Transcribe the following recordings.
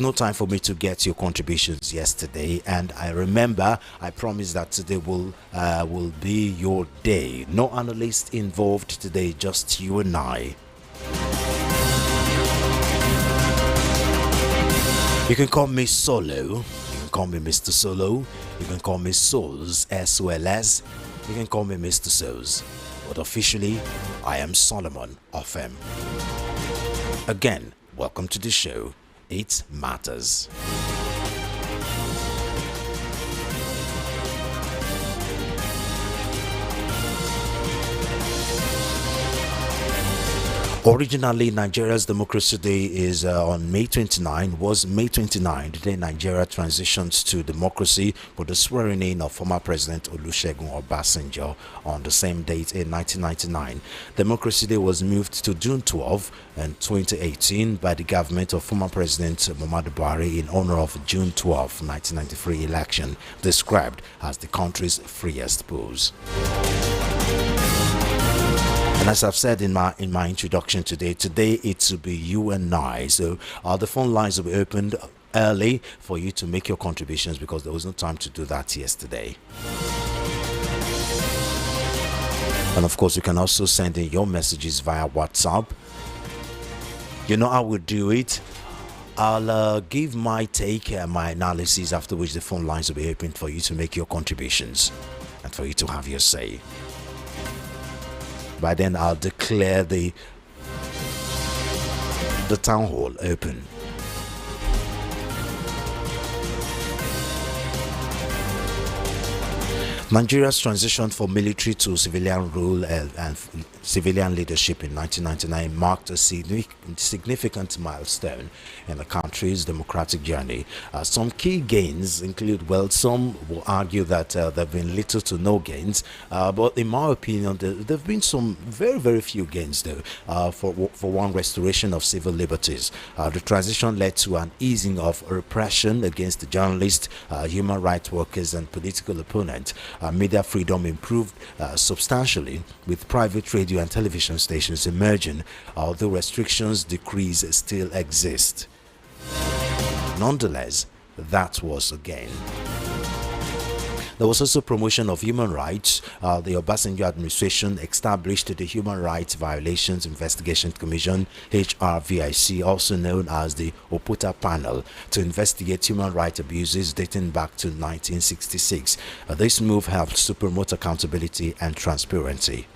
No time for me to get your contributions yesterday, and I promised that today will be your day. No analyst involved today, just you and I. You can call me Solo, you can call me Mr. Solo, you can call me Souls as well as you can call me Mr. Souls, but officially I am Solomon of M. Again, welcome to the show. It matters. Originally, Nigeria's Democracy Day is on May 29, was May 29, the day Nigeria transitioned to democracy with the swearing in of former President Olusegun Obasanjo on the same date in 1999. Democracy Day was moved to June 12 in 2018 by the government of former President Muhammadu Buhari in honor of June 12, 1993 election, described as the country's freest polls. And as I've said in my introduction today it will be you and I. So the phone lines will be opened early for you to make your contributions because there was no time to do that yesterday. And of course, you can also send in your messages via WhatsApp. You know how we do it. I'll give my take and my analysis, after which the phone lines will be open for you to make your contributions and for you to have your say. By then, I'll declare the town hall open. Nigeria's transition from military to civilian rule and civilian leadership in 1999 marked a significant milestone in the country's democratic journey. Some key gains include, well, some will argue that there have been little to no gains, but in my opinion, there have been some very few gains, though. For one, restoration of civil liberties. The transition led to an easing of repression against the journalists, human rights workers, and political opponents. Media freedom improved substantially, with private radio and television stations emerging, although restrictions decrees still exist. Nonetheless, that was a gain. There was also promotion of human rights. The Obasanjo administration established the Human Rights Violations Investigation Commission, HRVIC, also known as the Oputa Panel, to investigate human rights abuses dating back to 1966. This move helped to promote accountability and transparency.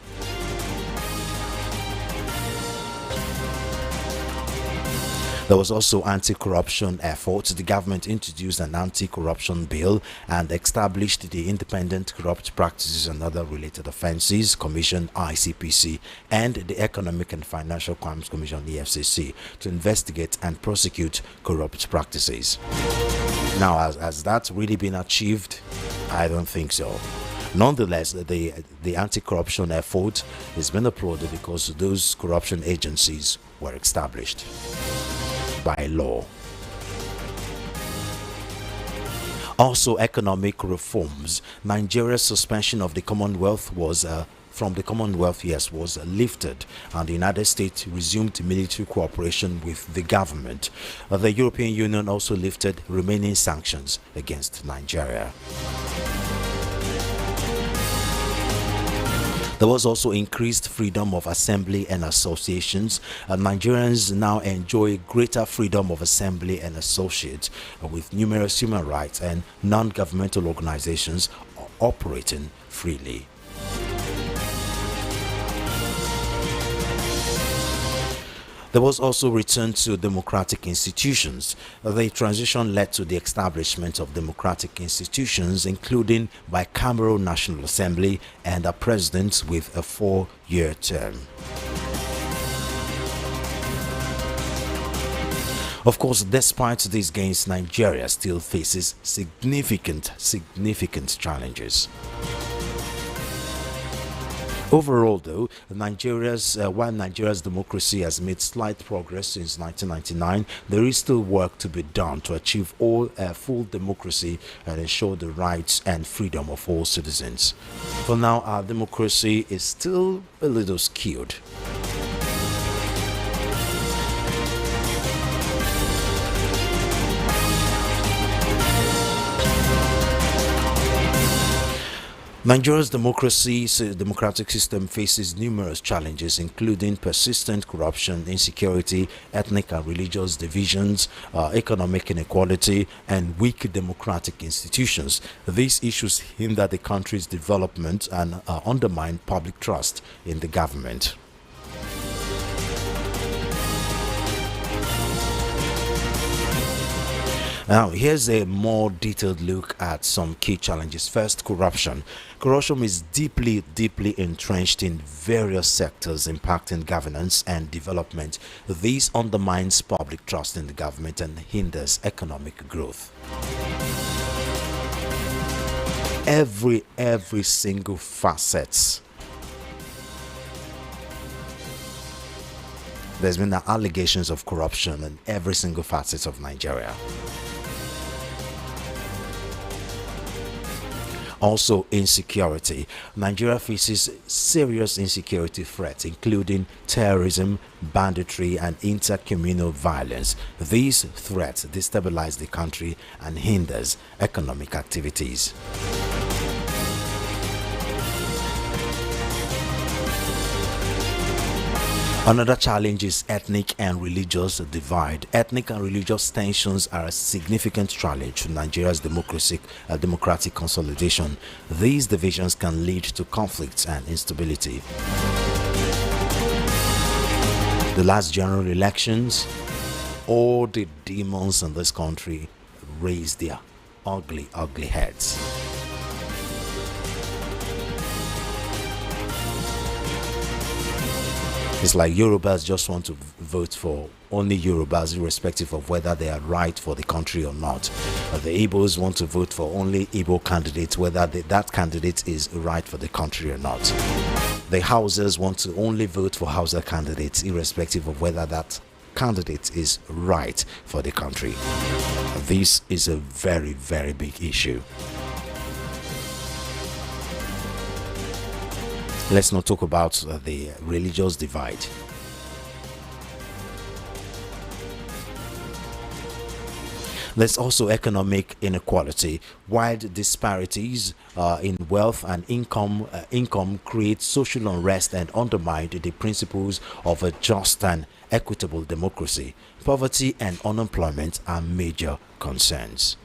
There was also anti-corruption efforts. The government introduced an anti-corruption bill and established the Independent Corrupt Practices and Other Related Offences Commission, ICPC, and the Economic and Financial Crimes Commission, EFCC, to investigate and prosecute corrupt practices. Now, has that really been achieved? I don't think so. Nonetheless, the anti-corruption effort has been applauded because those corruption agencies were established by law. Also, economic reforms. Nigeria's suspension of the Commonwealth was lifted, and the United States resumed military cooperation with the government. The European Union also lifted remaining sanctions against Nigeria. There was also increased freedom of assembly and associations. Nigerians now enjoy greater freedom of assembly and associate, with numerous human rights and non-governmental organizations operating freely. There was also return to democratic institutions. The transition led to the establishment of democratic institutions, including bicameral National Assembly and a president with a 4-year term. Of course, despite these gains, Nigeria still faces significant challenges. Overall, though, while Nigeria's democracy has made slight progress since 1999, there is still work to be done to achieve full democracy and ensure the rights and freedom of all citizens. For now, our democracy is still a little skewed. Nigeria's democratic system faces numerous challenges, including persistent corruption, insecurity, ethnic and religious divisions, economic inequality, and weak democratic institutions. These issues hinder the country's development and undermine public trust in the government. Now, here's a more detailed look at some key challenges. First, corruption. Corruption is deeply entrenched in various sectors, impacting governance and development. This undermines public trust in the government and hinders economic growth. Every single facet. There's been allegations of corruption in every single facet of Nigeria. Also, insecurity. Nigeria faces serious insecurity threats, including terrorism, banditry, and intercommunal violence. These threats destabilize the country and hinders economic activities. Another challenge is ethnic and religious divide. Ethnic and religious tensions are a significant challenge to Nigeria's democratic consolidation. These divisions can lead to conflicts and instability. The last general elections, all the demons in this country raised their ugly heads. It's like Yorubas just want to vote for only Yorubas, irrespective of whether they are right for the country or not. The Igbos want to vote for only Igbo candidates, whether that candidate is right for the country or not. The Hausas want to only vote for Hausa candidates, irrespective of whether that candidate is right for the country. This is a very big issue. Let's not talk about the religious divide. There's also economic inequality. Wide disparities in wealth and income create social unrest and undermine the principles of a just and equitable democracy. Poverty and unemployment are major concerns.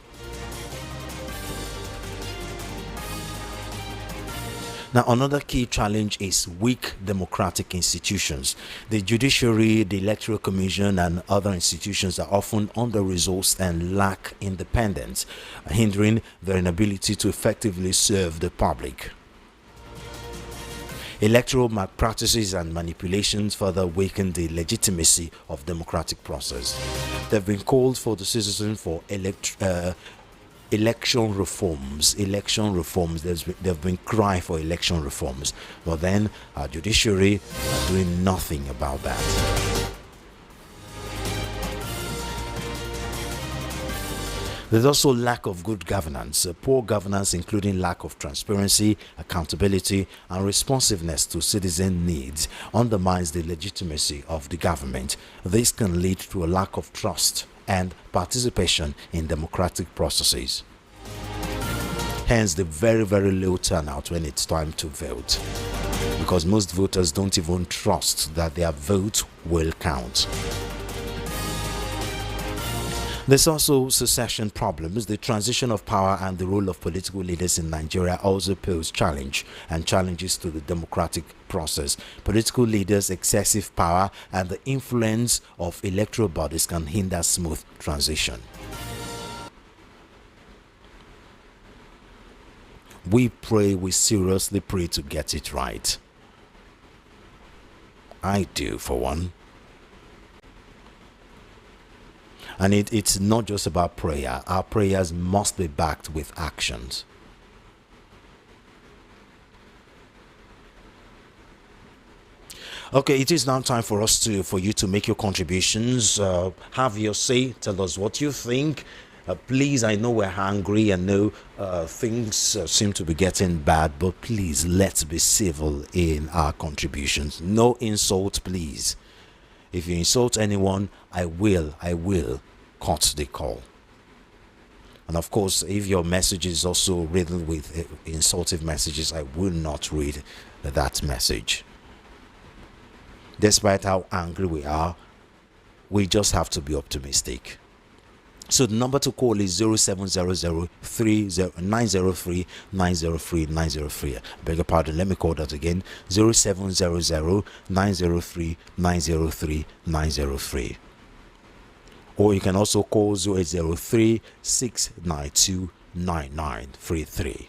Now, another key challenge is weak democratic institutions. The judiciary, the electoral commission, and other institutions are often under-resourced and lack independence, hindering their inability to effectively serve the public. Electoral malpractices and manipulations further weaken the legitimacy of democratic process. They've been called for the citizens for election reforms. They've been crying for election reforms, but then our judiciary are doing nothing about that. There's also lack of good governance. Poor governance, including lack of transparency, accountability, and responsiveness to citizen needs, undermines the legitimacy of the government. This can lead to a lack of trust and participation in democratic processes. Hence the very low turnout when it's time to vote, because most voters don't even trust that their vote will count. There's also succession problems. The transition of power and the role of political leaders in Nigeria also pose challenges to the democratic process. Political leaders' excessive power and the influence of electoral bodies can hinder smooth transition. We seriously pray to get it right. I do, for one. And it's not just about prayer. Our prayers must be backed with actions. Okay, it is now time for you to make your contributions. Have your say. Tell us what you think. Please, I know we're hungry. I know things seem to be getting bad, but please, let's be civil in our contributions. No insult, please. If you insult anyone, I will cut the call. And of course, if your message is also written with insultive messages, I will not read that message. Despite how angry we are, we just have to be optimistic. So the number to call is 0700 903 903. Beg your pardon, let me call that again. 0700 903 903. Or you can also call 0803 692 9933.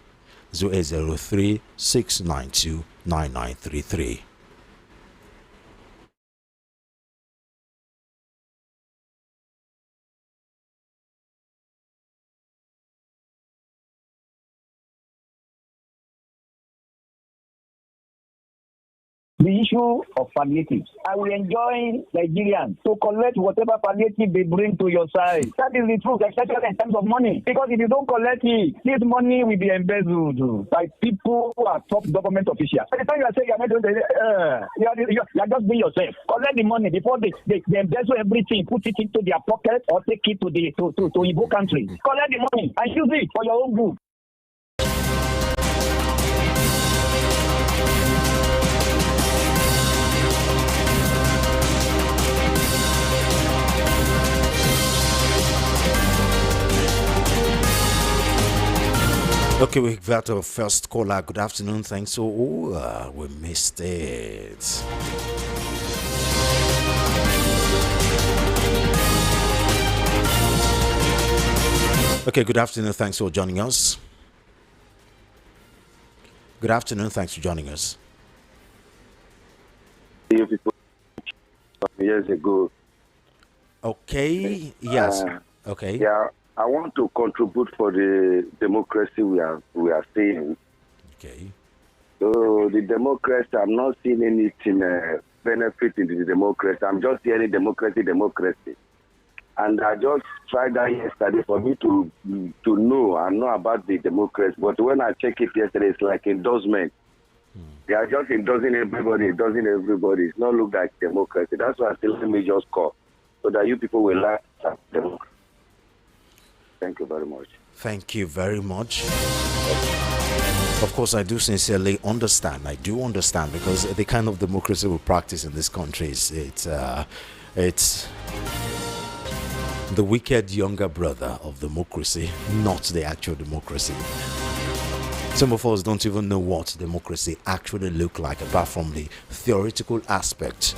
0803 692 9933. The issue of palliatives. I will enjoy Nigerians to collect whatever palliative they bring to your side. That is the truth, especially in terms of money. Because if you don't collect it, this money will be embezzled by people who are top government officials. By the time you are saying you are not doing you are just being yourself. Collect the money before they embezzle everything, put it into their pocket or take it to Igbo country. Collect the money and use it for your own good. Okay, we've got our first caller. Good afternoon. Thanks. We missed it. Okay, good afternoon. Thanks for joining us. Good afternoon. Thanks for joining us. Years ago. Okay. Yes. Okay. Yeah. I want to contribute for the democracy we are seeing. Okay. So the democracy, I'm not seeing anything benefiting the democracy. I'm just hearing democracy. And I just tried that yesterday for me to know and know about the democracy. But when I check it yesterday, it's like endorsement. They are just endorsing everybody. It's not look like democracy. That's why I still let me just call so that you people will learn democracy. Thank you very much. Thank you very much. Of course, I do sincerely understand. I do understand because the kind of democracy we practice in this country is it's the wicked younger brother of democracy, not the actual democracy. Some of us don't even know what democracy actually look like apart from the theoretical aspect.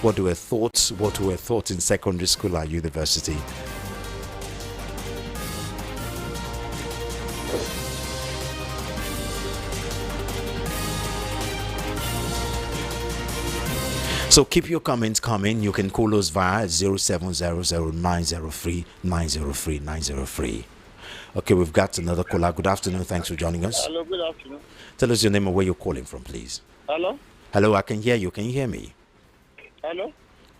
What were taught in secondary school and university. So keep your comments coming. You can call us via 0700 903 903. Okay, we've got another caller. Good afternoon. Thanks for joining us. Hello, good afternoon. Tell us your name and where you're calling from, please. Hello? Hello, I can hear you. Can you hear me? Hello?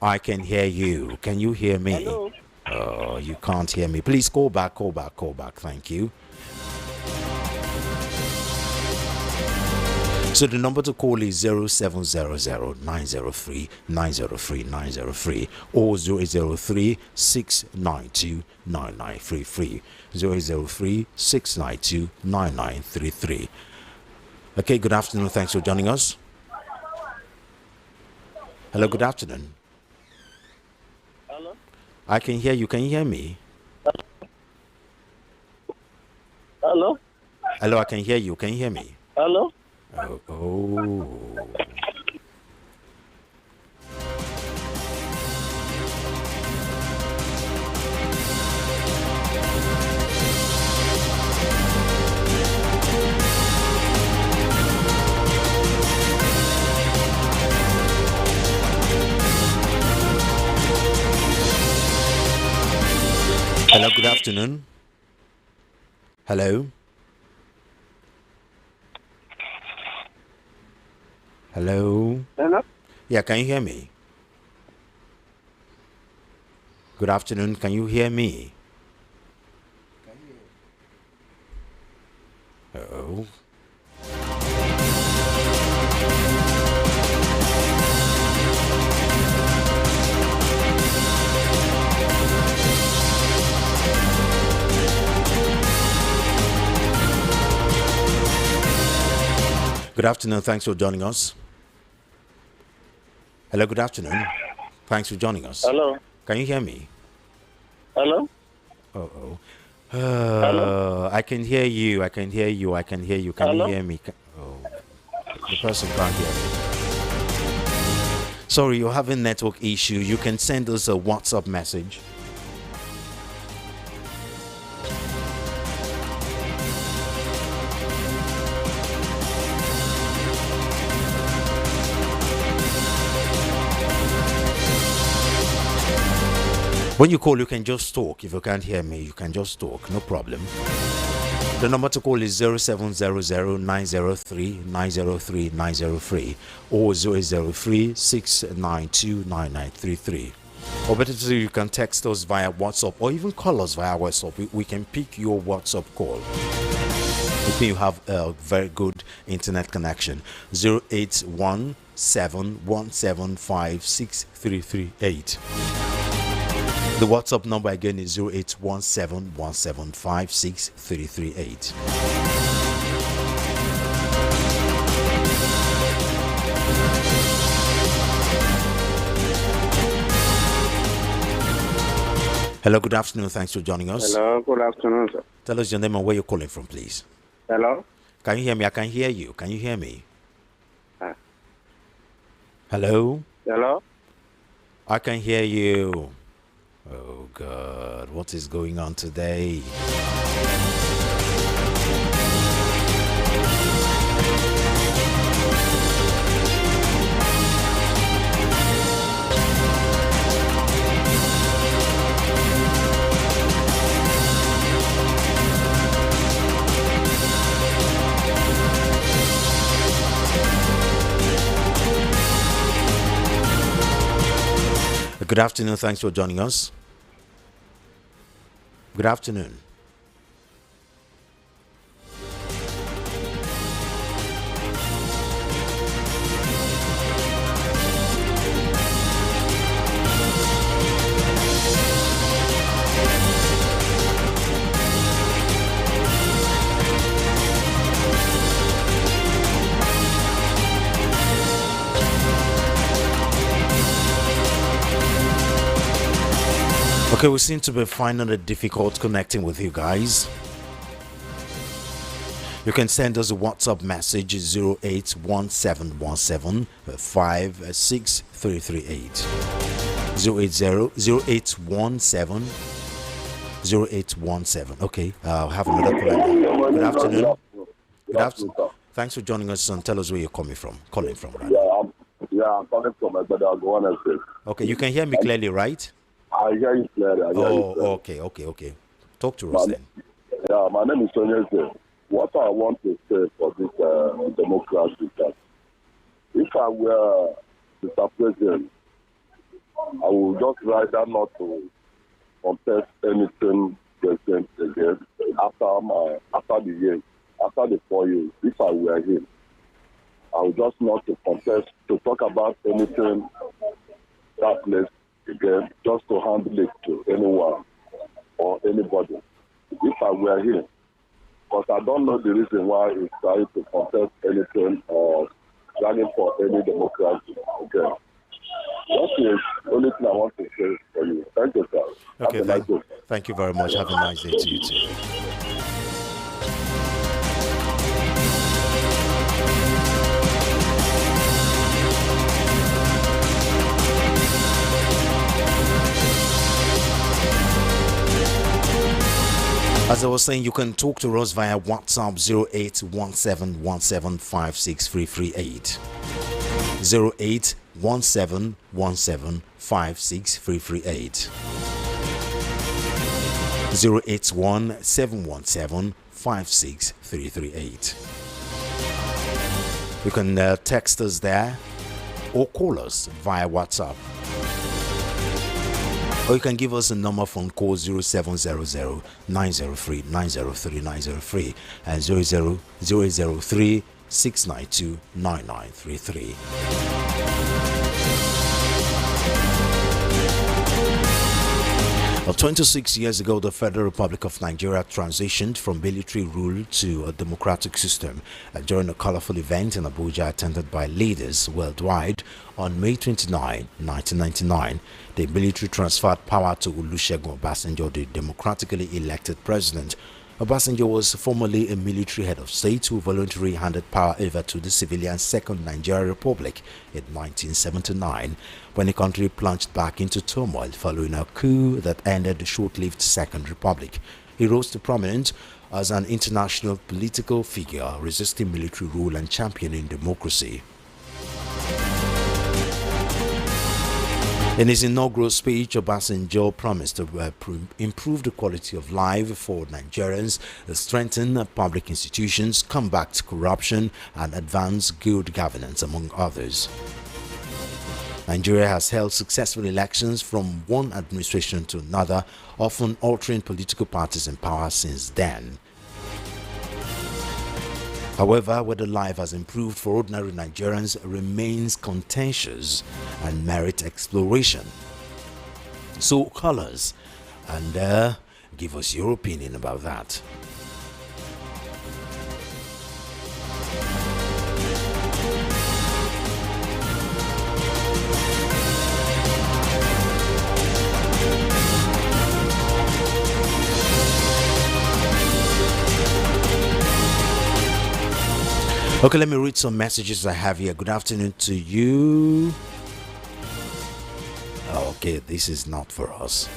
I can hear you. Can you hear me? Hello? Oh, you can't hear me. Please call back. Thank you. So the number to call is 0700 903 903 or 0803 692 9933. 0803 692 9933. Okay, good afternoon. Thanks for joining us. Hello, good afternoon. Hello? I can hear you. Can you hear me? Hello? Hello, I can hear you. Can you hear me? Hello? Oh. Hello, good afternoon. Hello. Hello. Hello? Yeah, can you hear me? Good afternoon. Can you hear me? Oh. Good afternoon. Thanks for joining us. Hello, good afternoon. Thanks for joining us. Hello. Can you hear me? Hello. Oh. Hello? I can hear you. I can hear you. Can Hello? you hear me? The person can't hear me. Sorry, you're having network issue. You can send us a WhatsApp message. When you call, you can just talk. If you can't hear me, you can just talk. No problem. The number to call is 0700-903-903-903 or 0803-692-9933. Or better still, you can text us via WhatsApp or even call us via WhatsApp. We can pick your WhatsApp call. If you have a very good internet connection, 0817-175-6338. The WhatsApp number again is 0817-175-6338. Hello, good afternoon. Thanks for joining us. Hello, good afternoon, sir. Tell us your name and where you're calling from, please. Hello? Can you hear me? I can hear you. Can you hear me? Hello? Hello? I can hear you. Oh, God. What is going on today? Good afternoon. Thanks for joining us. Good afternoon. Okay, we seem to be finding it difficult connecting with you guys. You can send us a WhatsApp message 081717563338. 0817. Okay, I'll have another call. Good afternoon. Good afternoon. Thanks for joining us, and tell us where you're calling from. Rather. I'm calling from Ecuador. Okay, you can hear me clearly, right? I hear you clearly. Okay. Talk to us then. Yeah, my name is Sonia. What I want to say for this democracy is that if I were Mr. President, I would just rather not to contest anything president again after the 4 years. If I were him, I would just not to contest to talk about anything that place again, just to handle it to anyone or anybody. If I were him, because I don't know the reason why he's trying to contest anything or planning for any democracy again. That is the only thing I want to say for you. Thank you, sir. Okay, thank you very much. Have a nice day to you too. As I was saying, you can talk to us via WhatsApp 081717563338. 081717563338. 081717563338. You can text us there or call us via WhatsApp. Or you can give us a number phone call 0700 903 903 903 and 003 692 9933. 26 years ago, the Federal Republic of Nigeria transitioned from military rule to a democratic system during a colorful event in Abuja attended by leaders worldwide on May 29, 1999. The military transferred power to Olusegun Obasanjo, the democratically elected president. Obasanjo was formerly a military head of state who voluntarily handed power over to the civilian Second Nigerian Republic in 1979, when the country plunged back into turmoil following a coup that ended the short-lived Second Republic. He rose to prominence as an international political figure, resisting military rule and championing democracy. In his inaugural speech, Obasanjo promised to improve the quality of life for Nigerians, strengthen public institutions, combat corruption, and advance good governance, among others. Nigeria has held successful elections from one administration to another, often altering political parties in power since then. However, whether life has improved for ordinary Nigerians remains contentious and merit exploration. So call us and give us your opinion about that. Okay, let me read some messages I have here. Good afternoon to you. Okay, this is not for us.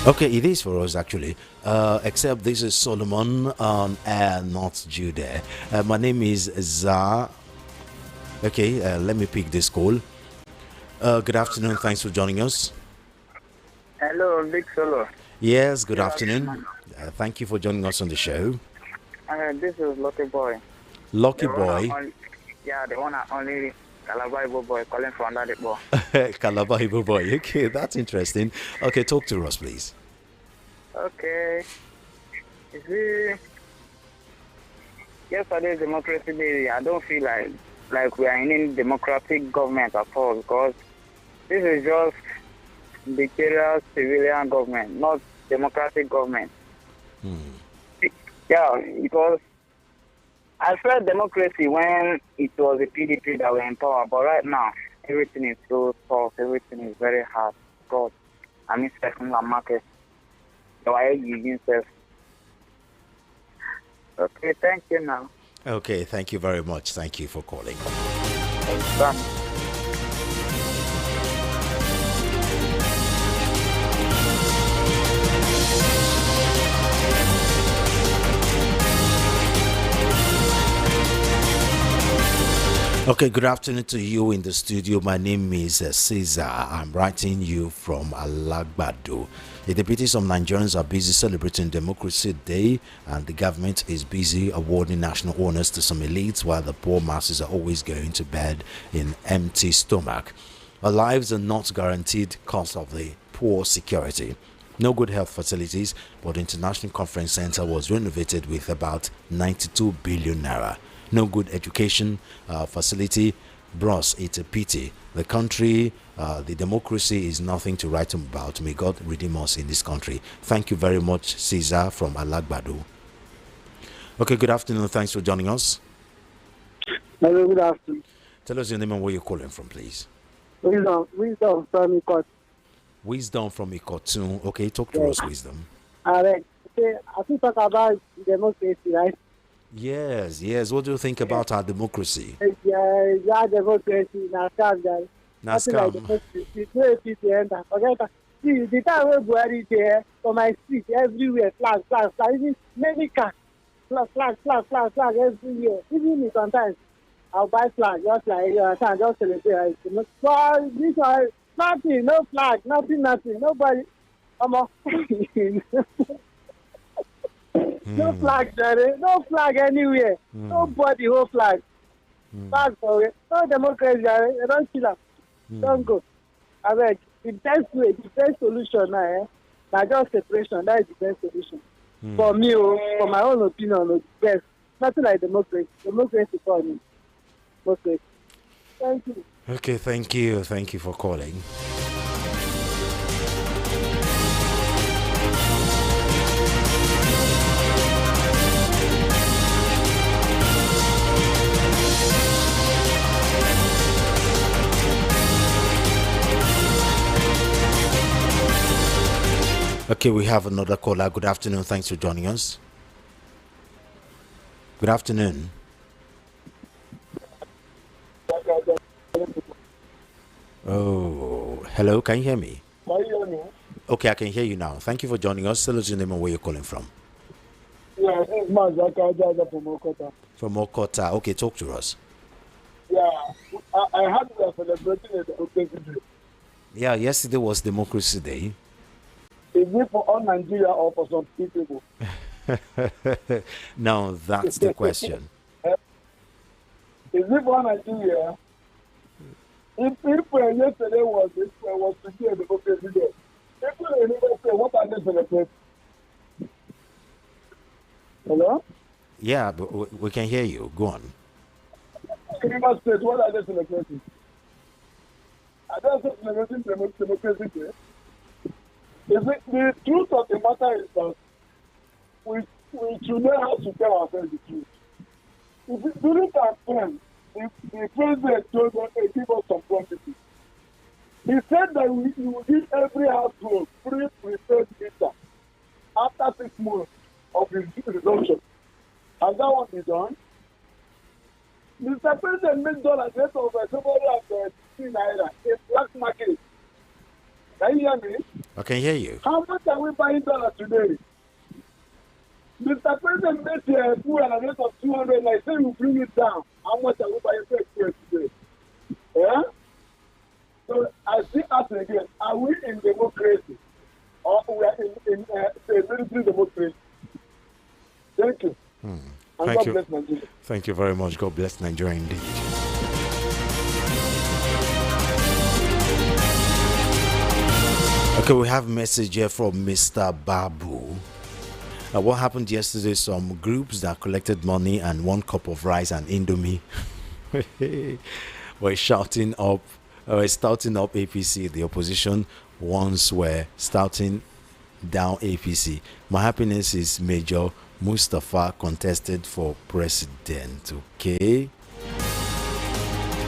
Okay, it is for us actually. Except this is Solomon on air, not Judah. My name is Za. Okay, let me pick this call. Good afternoon. Thanks for joining us. Hello, Big Solo. Yes, good afternoon. Thank you for joining us on the show. This is Lucky Boy. Lucky Boy. The one and only Calabar boy calling from that boy. Calabar boy. Okay, that's interesting. Okay, talk to us, please. Okay. You see, yesterday's Democracy Day, I don't feel like we are in any democratic government at all, because this is just dictatorial civilian government, not democratic government. Yeah, because I felt democracy when it was the PDP that were in power, but right now everything is so soft, everything is very hard. God, I mean, second market. So I using self. Okay, thank you now. Okay, thank you very much. Thank you for calling. Thanks. Okay, good afternoon to you in the studio. My name is Caesar. I'm writing you from Alagbado. The deputies of Nigerians are busy celebrating Democracy Day, and the government is busy awarding national honors to some elites, while the poor masses are always going to bed in empty stomach. Our lives are not guaranteed because of the poor security. No good health facilities, but the International Conference Center was renovated with about 92 billion naira. No good education facility. Bros, it's a pity. The country, the democracy is nothing to write about. May God redeem us in this country. Thank you very much, Caesar from Alagbado. Okay, good afternoon. Thanks for joining us. Hello, good afternoon. Tell us your name and where you're calling from, please. Wisdom from Ikot. Wisdom from Ikotun. Okay, talk to us, Wisdom. I think talk about democracy, right? Yes. What do you think about our democracy? Yeah, democracy, now scam, guys. Nothing like democracy. It's no easy enter. Forget that. See, the time we Buhari there, on my street, everywhere, flag. Even many cars, flag, everywhere. Even me sometimes, I'll buy flag, just like you understand, just celebrate. But this one, nothing, no flag, nothing, nobody. No flag, Jerry. No flag anywhere. Nobody hold flag. Flag for it. No democracy, Jerry. You don't kill them. Don't go. I beg. The best way, the best solution now, now just separation. That is the best solution. For me, for my own opinion, the best. Nothing like democracy. Democracy for me. Democracy. Thank you. Okay, thank you. Thank you for calling. Okay, we have another caller. Good afternoon. Thanks for joining us. Good afternoon. Oh, hello. Can you hear me? Okay, I can hear you now. Thank you for joining us. Tell us your name and where you're calling from. Yeah, this is Mazaka from Okota. From Okota. Okay, talk to us. Yeah, I heard we are celebrating the Democracy Day. Yeah, yesterday was Democracy Day. Is it for all Nigeria or for some people? Now, that's the question. Is it for Nigeria? If yesterday was today the Democracy Day, people will never say, what are they celebrating? Hello? Yeah, but we can hear you. Go on. River State, what are they celebrating? Are they celebrating Democracy Day? The truth of the matter is that we should know how to tell ourselves the truth. During campaign, the president told us to give us some quantity. He said that he will give every household free prepaid meter after 6 months of his resumption. Has that one been done? Mr. President made dollars rate of somebody at 16 naira in black market. Can you hear me? I can hear you. How much are we buying dollars today? Mr. President made fuel at a rate of 200 naira. Say we bring it down. How much are we buying fuel today? Yeah? So I still ask again, are we in democracy or we are in a military democracy? Thank you. And Thank God you. bless Nigeria. Thank you very much. God bless Nigeria indeed. Okay, we have a message here from Mr. Babu. What happened yesterday? Some groups that collected money and 1 cup of rice and Indomie were starting up APC. The opposition once were starting down APC. My happiness is Major Mustafa contested for president. Okay,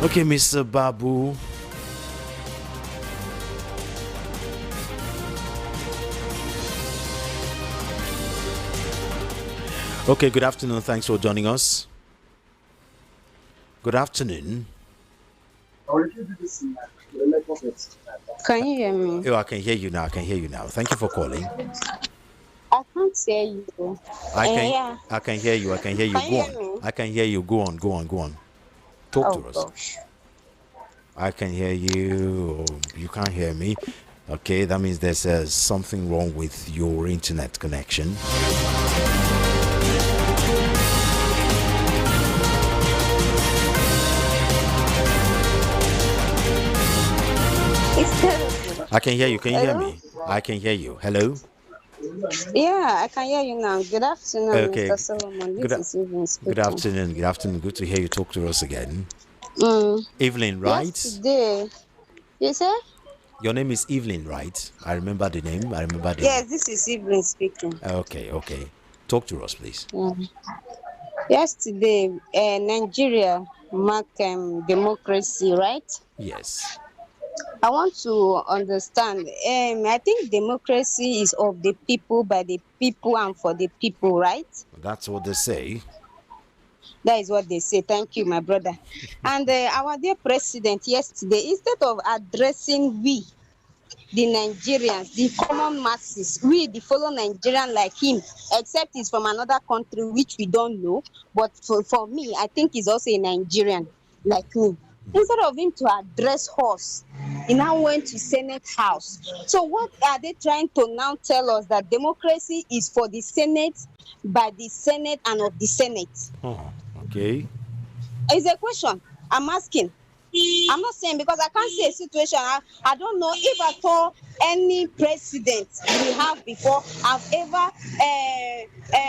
Mr. Babu. Okay, good afternoon. Thanks for joining us. Good afternoon. Can you hear me? Oh, I can hear you now. Thank you for calling. I can't hear you. Yeah. I can hear you. Can you Go hear on. me? I can hear you. Go on. Talk to us. Gosh. I can hear you. You can't hear me. Okay, that means there's something wrong with your internet connection. It's terrible. I can hear you. Can you hear Hello? me? I can hear you. Hello? Yeah, I can hear you now. Good afternoon, Okay. Mr. Solomon. Good This is Evelyn speaking. Good afternoon. Good to hear you talk to us again. Mm. Evelyn, right? Yesterday, you say? Your name is Evelyn, right? I remember the name. Yes, this is Evelyn speaking. Okay. Talk to us, please. Yesterday, Nigeria marked democracy, right? Yes. I want to understand. I think democracy is of the people, by the people, and for the people, right? That's what they say. That is what they say. Thank you, my brother. And our dear president yesterday, instead of addressing we, the Nigerians, the common masses, we, the fellow Nigerian like him, except he's from another country which we don't know, but for me, I think he's also a Nigerian like me. Instead of him to address us, he now went to Senate House. So what are they trying to now tell us? That democracy is for the Senate, by the Senate, and of the Senate? Oh, okay. It's a question I'm asking. I'm not saying, because I can't see a situation. I don't know if at all any president we have before have ever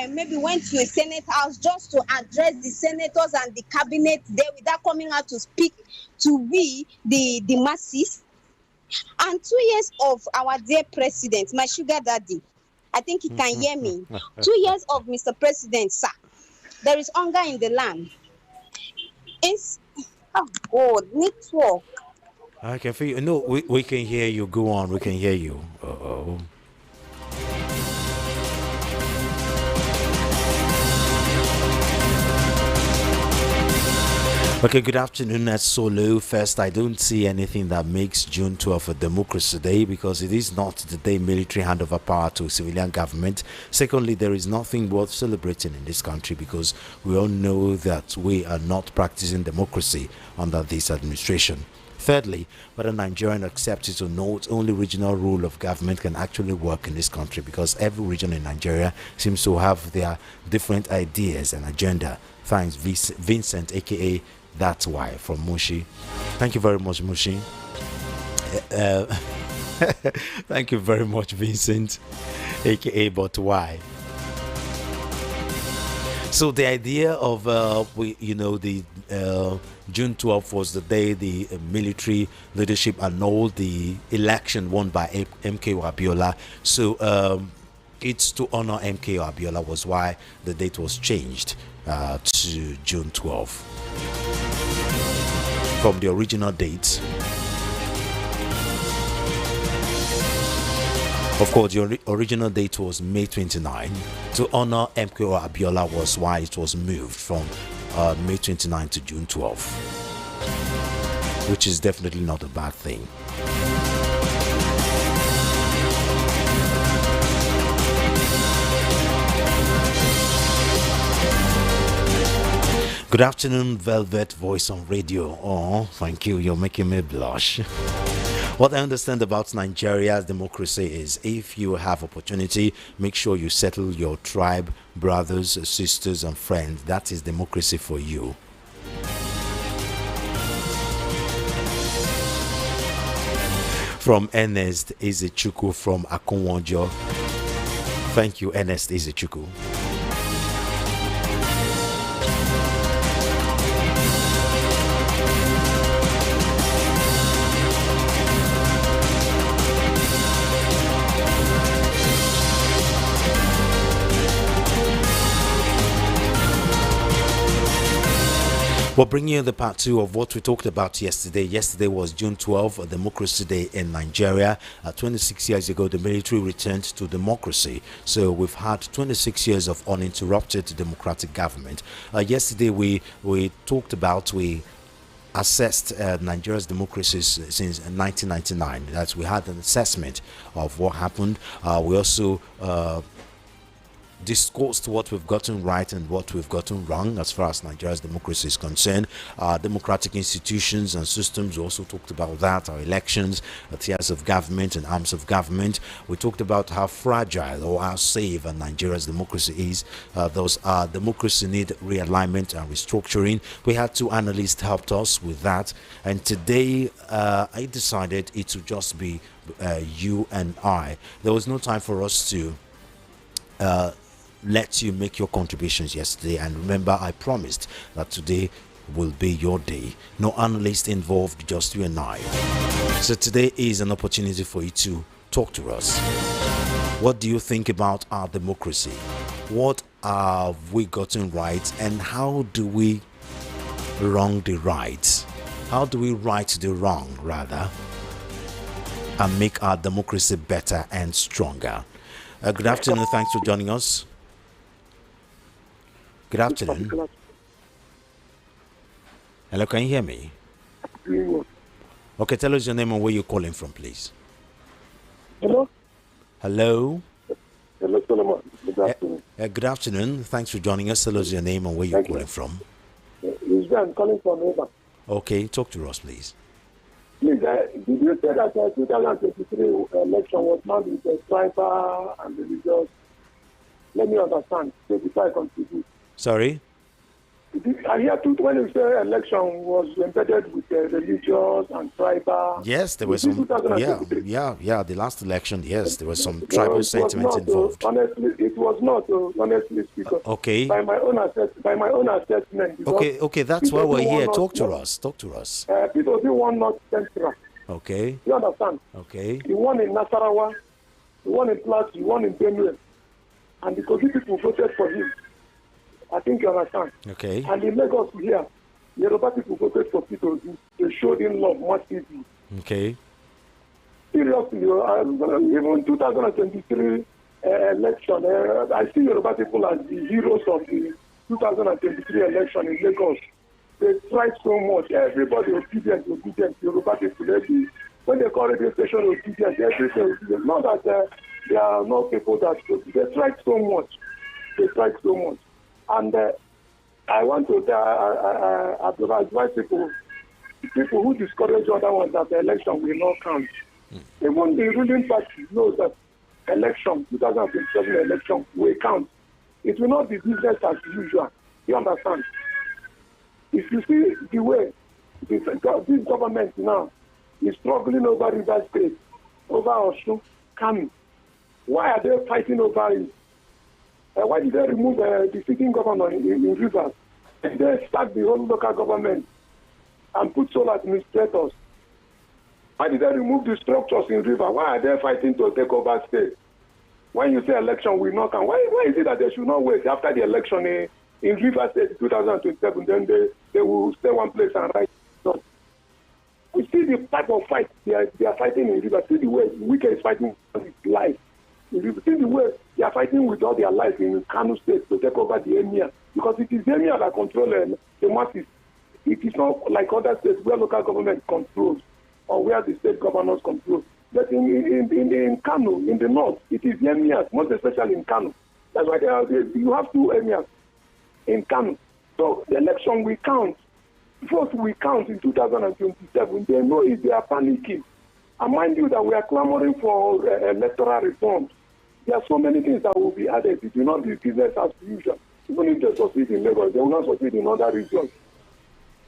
maybe went to a Senate House just to address the senators and the cabinet there without coming out to speak to we, the masses, and 2 years of our dear president, my sugar daddy. I think he can hear me. 2 years of Mr. President, sir. There is hunger in the land. It's, oh God, network. I can feel you. No, we can hear you. Go on. We can hear you. Uh-oh. Okay, good afternoon at Solo. First, I don't see anything that makes June 12th a democracy day because it is not the day military hand over power to civilian government. Secondly, there is nothing worth celebrating in this country because we all know that we are not practicing democracy under this administration. Thirdly, whether Nigerian accepts it or not, only regional rule of government can actually work in this country because every region in Nigeria seems to have their different ideas and agenda. Thanks, Vincent, aka That's Why, from Mushi. Thank you very much, Mushi. Thank you very much, Vincent, aka But Why. So the idea of June 12th was the day the military leadership annulled the election won by MK Abiola. So it's to honor MK Abiola was why the date was changed to June 12th from the original date. Of course, the original date was May 29. To honor MK Abiola was why it was moved from May 29 to June 12, which is definitely not a bad thing. Good afternoon, Velvet Voice on Radio. Oh, thank you. You're making me blush. What I understand about Nigeria's democracy is if you have opportunity, make sure you settle your tribe, brothers, sisters, and friends. That is democracy for you. From Ernest Izichuku from Akonwojo. Thank you, Ernest Izichuku. We're bringing you the part 2 of what we talked about yesterday. Yesterday was June 12th, a Democracy Day in Nigeria. 26 years ago, the military returned to democracy. So we've had 26 years of uninterrupted democratic government. Yesterday, we talked about, we assessed Nigeria's democracies since 1999. That we had an assessment of what happened. We also discussed what we've gotten right and what we've gotten wrong as far as Nigeria's democracy is concerned. Democratic institutions and systems, we also talked about that, our elections, tiers of government and arms of government. We talked about how fragile or how safe Nigeria's democracy is. Those democracy need realignment and restructuring. We had 2 analysts helped us with that, and today I decided it would just be you and I. There was no time for us to let you make your contributions yesterday, and remember, I promised that today will be your day. No analyst involved, just you and I. So today is an opportunity for you to talk to us. What do you think about our democracy? What have we gotten right, and how do we wrong the right? How do we right the wrong, rather, and make our democracy better and stronger? Good afternoon. Thanks for joining us. Good afternoon. Hello, can you hear me? Okay, tell us your name and where you're calling from, please. Hello? Hello? Hello, Solomon. Good afternoon. Good afternoon. Thanks for joining us. Tell us your name and where you're calling from. I'm calling from Eva. Okay, talk to us, please. Please, did you say that 2023 election was not with the tribal and religious? Let me understand. So before I contribute. Sorry? I hear too when you say election was embedded with religious and tribal. Yes, there was some. Yeah. The last election, yes, there was some tribal sentiment involved. Honestly, it was not. Honestly speaking. Okay. By my own assessment. Okay. That's why we're here. Talk to us. People do want not central. Okay. You understand? Okay. The one in Nasarawa, the one in Plateau, the one in Benue, and the Kogi people voted for him. I think you understand. Okay. And in Lagos here, Yoruba people voted for Peter. They showed him love massively. Okay. Seriously, even 2023 election, I see Yoruba people as the heroes of the 2023 election in Lagos. They tried so much. Everybody obedient. Yoruba people, when they call radio station obedient, everything obedient. Not that there are no people that they tried so much. And I want to advise people who discourage other ones that the election will not count. Even the ruling party knows that 2027 election will count. It will not be business as usual. You understand? If you see the way this government now is struggling over River State, over Osun, Kano, why are they fighting over it? Why did they remove the sitting governor in Rivers? They sacked the whole local government and put sole administrators. Why did they remove the structures in Rivers? Why are they fighting to take over state? When you say election will not come, why is it that they should not wait after the election in Rivers State 2027? Then they will stay one place and write it down. We see the type of fight they are fighting in Rivers. See the way Wike is fighting for his life. See the way they are fighting with all their life in Kano State to take over the emir, because it is the emir that controls the masses. It is not like other states where local government controls or where the state governors control. But in Kano, in the north, it is the emirs, most especially in Kano. That's why you have two emirs in Kano. So the election will count. Votes will count in 2027. They know if they are panicking. And mind you that we are clamoring for electoral reforms. There are so many things that will be added. It will not be business as usual. Even if they succeed in Lagos, they will not succeed in other regions.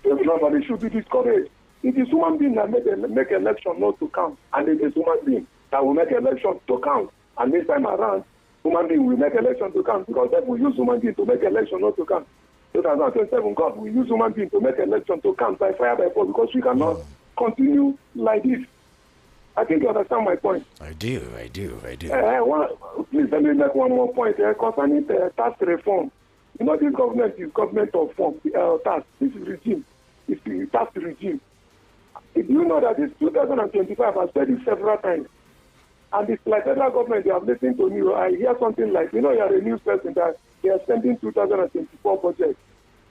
So nobody should be discouraged. It is human being that make election not to count. And it is human being that will make election to count. And this time around, human being will make election to count, because if we use human being to make election not to count, 2027, God will use human being to make election to count by fire by force, because we cannot continue like this. I think you understand my point. I do. Please let me make one more point concerning the tax reform. You know, this government is government of form, tax. This regime is the tax regime. Do you know that this 2025, I've said it several times, and it's like federal government, they have listened to me. I hear something like, you are a news person, that they are sending 2024 budget.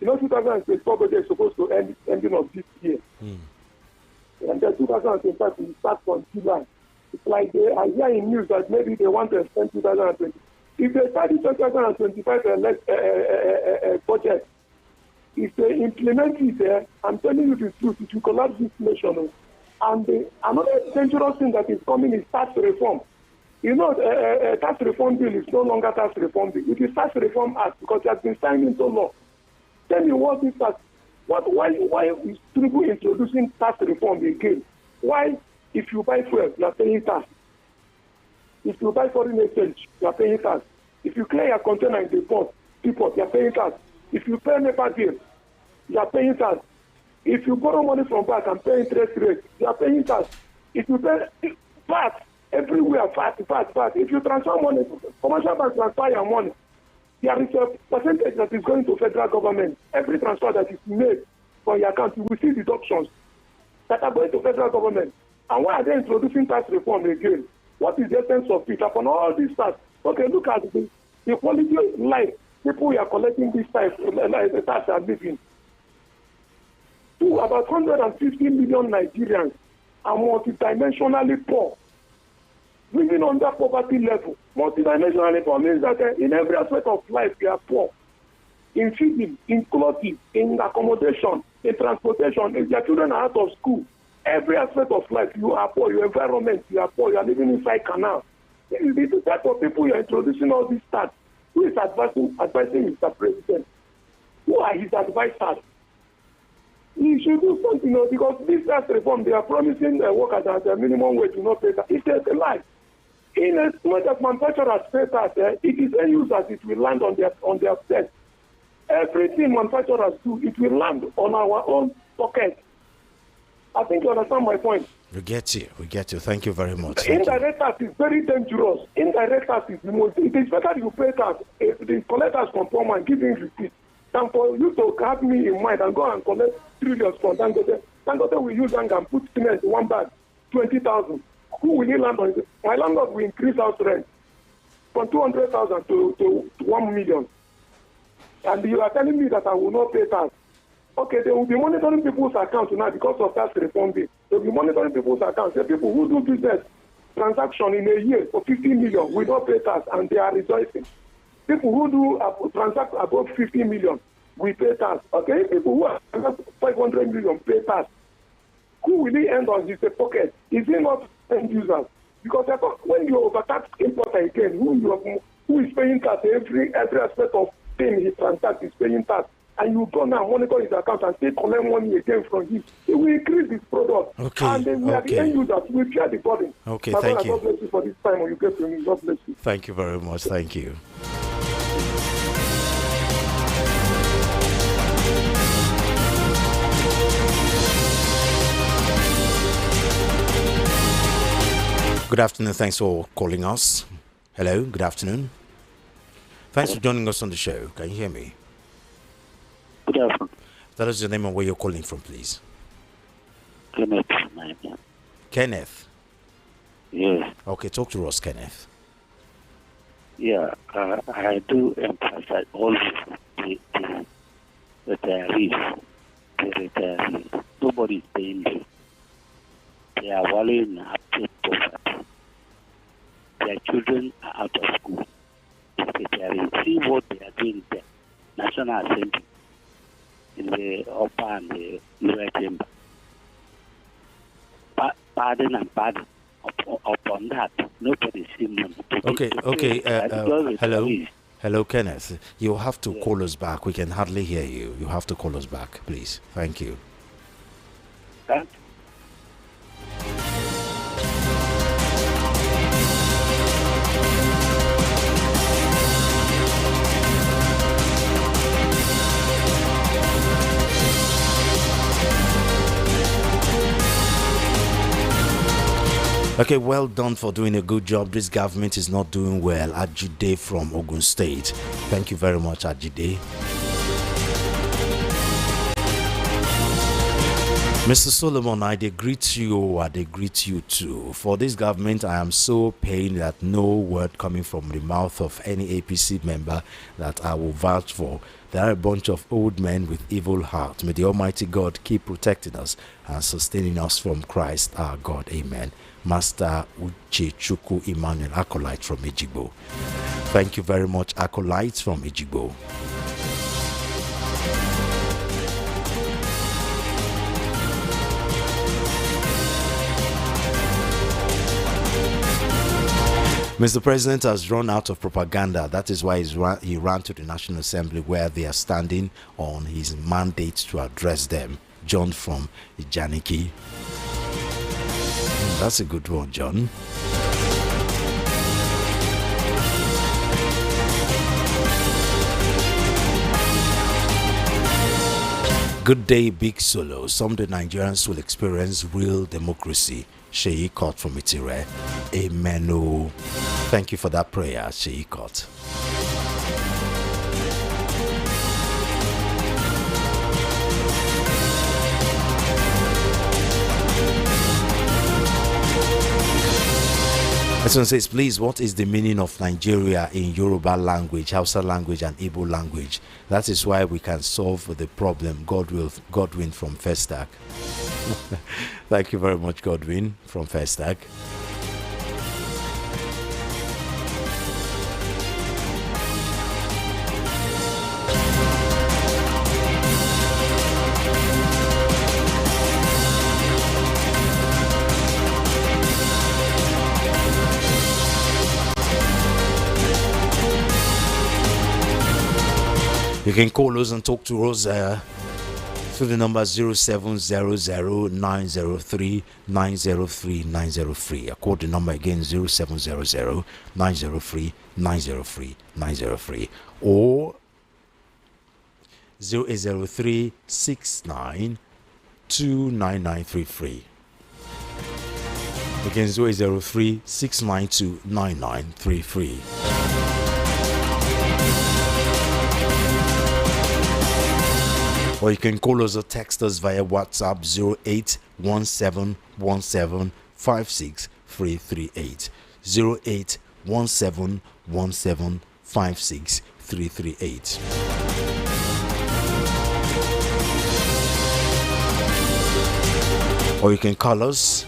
2024 budget is supposed to end ending of this year. And then 2025 will start from July. It's like I hear in news that maybe they want to extend 2020. If they start the 2025 budget, if they implement it there, I'm telling you the truth, it will collapse this nation. And another dangerous thing that is coming is tax reform. Tax reform bill is no longer tax reform bill. It is tax reform act, because it has been signed into law. Tell me what is that? Why is Tinubu introducing tax reform again? Why, if you buy fuel, you are paying tax? If you buy foreign exchange, you are paying tax. If you clear your container in the port, you are paying tax. If you pay NEPA bill, you are paying tax. If you borrow money from bank and pay interest rate, you are paying tax. If you pay VAT, everywhere, VAT. If you transfer money, commercial bank transfer your money, there is a percentage that is going to federal government. Every transfer that is made from your account, you will see deductions that are going to federal government. And why are they introducing tax reform again? What is the essence of it? Upon all these tax, okay, look at the quality of life people who are collecting this tax are living. To about 150 million Nigerians are multidimensionally poor, living under poverty level. Multidimensionally poor means that in every aspect of life we are poor. In feeding, in clothing, in accommodation, in transportation. If your children are out of school, every aspect of life you are poor. Your environment, you are poor. You are living inside canal. This is the type of people you are introducing all these tax. Who is advising Mr. President? Who are his advisors? He should do something, because this tax reform, they are promising workers at the minimum wage to not pay tax. It's a lie. In as much as manufacturers pay tax, it is end users it will land on their debt. Everything manufacturers do, it will land on our own pocket. I think you understand my point. We get you. Thank you very much. Indirect tax is very dangerous. Indirect tax is the most. It is better you pay tax if the collectors conform and give him receipt than for you to have me in mind and go and collect trillions from Dangote. Dangote will use and put cement in one bag, 20,000. Who will he land on? My landlord will increase house rent from 200,000 to 1 million. And you are telling me that I will not pay tax. Okay, they will be monitoring people's accounts now because of tax reform bill. They will be monitoring people's accounts. The people who do business transaction in a year for 50 million will not pay tax, and they are rejoicing. People who do transact above 50 million will pay tax. Okay, people who are 500 million pay tax. Who will he end on his pocket? Is he not end users? Because when you overtax importer again, who is paying tax every aspect of thing he transacts is paying tax. And you go now monitor his account and take collect money again from him. It will increase his product. Okay. And then we are the end users. We share the burden. Okay, thank you. God bless you for this time when you get to me. God bless you. Thank you very much. Thank you. Good afternoon. Thanks for calling us. Hello. Good afternoon. Thanks for joining us on the show. Can you hear me? Good afternoon. Tell us your name and where you're calling from, please. Kenneth. Kenneth. Yes. Okay, talk to us, Kenneth. Yeah, I do emphasize always the retirees. The retirees. Nobody is paying them. They are wallowing in abject poverty. Their children are out of school. The retirees. See what they are doing there. National Assembly. In the upper and the lower chamber. Pardon and pardon. Upon that, nobody sees money. Hello, Kenneth. You have to call us back. We can hardly hear you. You have to call us back, please. Thank you. Okay, well done for doing a good job. This government is not doing well. Ajide from Ogun State. Thank you very much, Ajide. Mr. Solomon, I greet you. I greet you too. For this government, I am so pained that no word coming from the mouth of any APC member that I will vouch for. There are a bunch of old men with evil hearts. May the Almighty God keep protecting us and sustaining us from Christ our God. Amen. Master Uchechukwu Emmanuel, Acolyte from Ejigbo. Thank you very much, Acolytes from Ejigbo. Mr. President has run out of propaganda. That is why he ran to the National Assembly where they are standing on his mandate to address them. John from Ijaniki. That's a good one, John. Good day, Big Solo. Someday Nigerians will experience real democracy. Sheyi Kot from Itire. Amen. Oh. Thank you for that prayer, Sheyi Kot. This one says, please, what is the meaning of Nigeria in Yoruba language, Hausa language, and Igbo language? That is why we can solve the problem. Godwin from Festac. Thank you very much, Godwin from Festac. You can call us and talk to us through the number 0700-903-903-903. I quote the number again, 0700-903-903-903, or 0803-69-29933. Again, 0803-692-9933. Or you can call us or text us via WhatsApp 0817175638. 0817175638. Or you can call us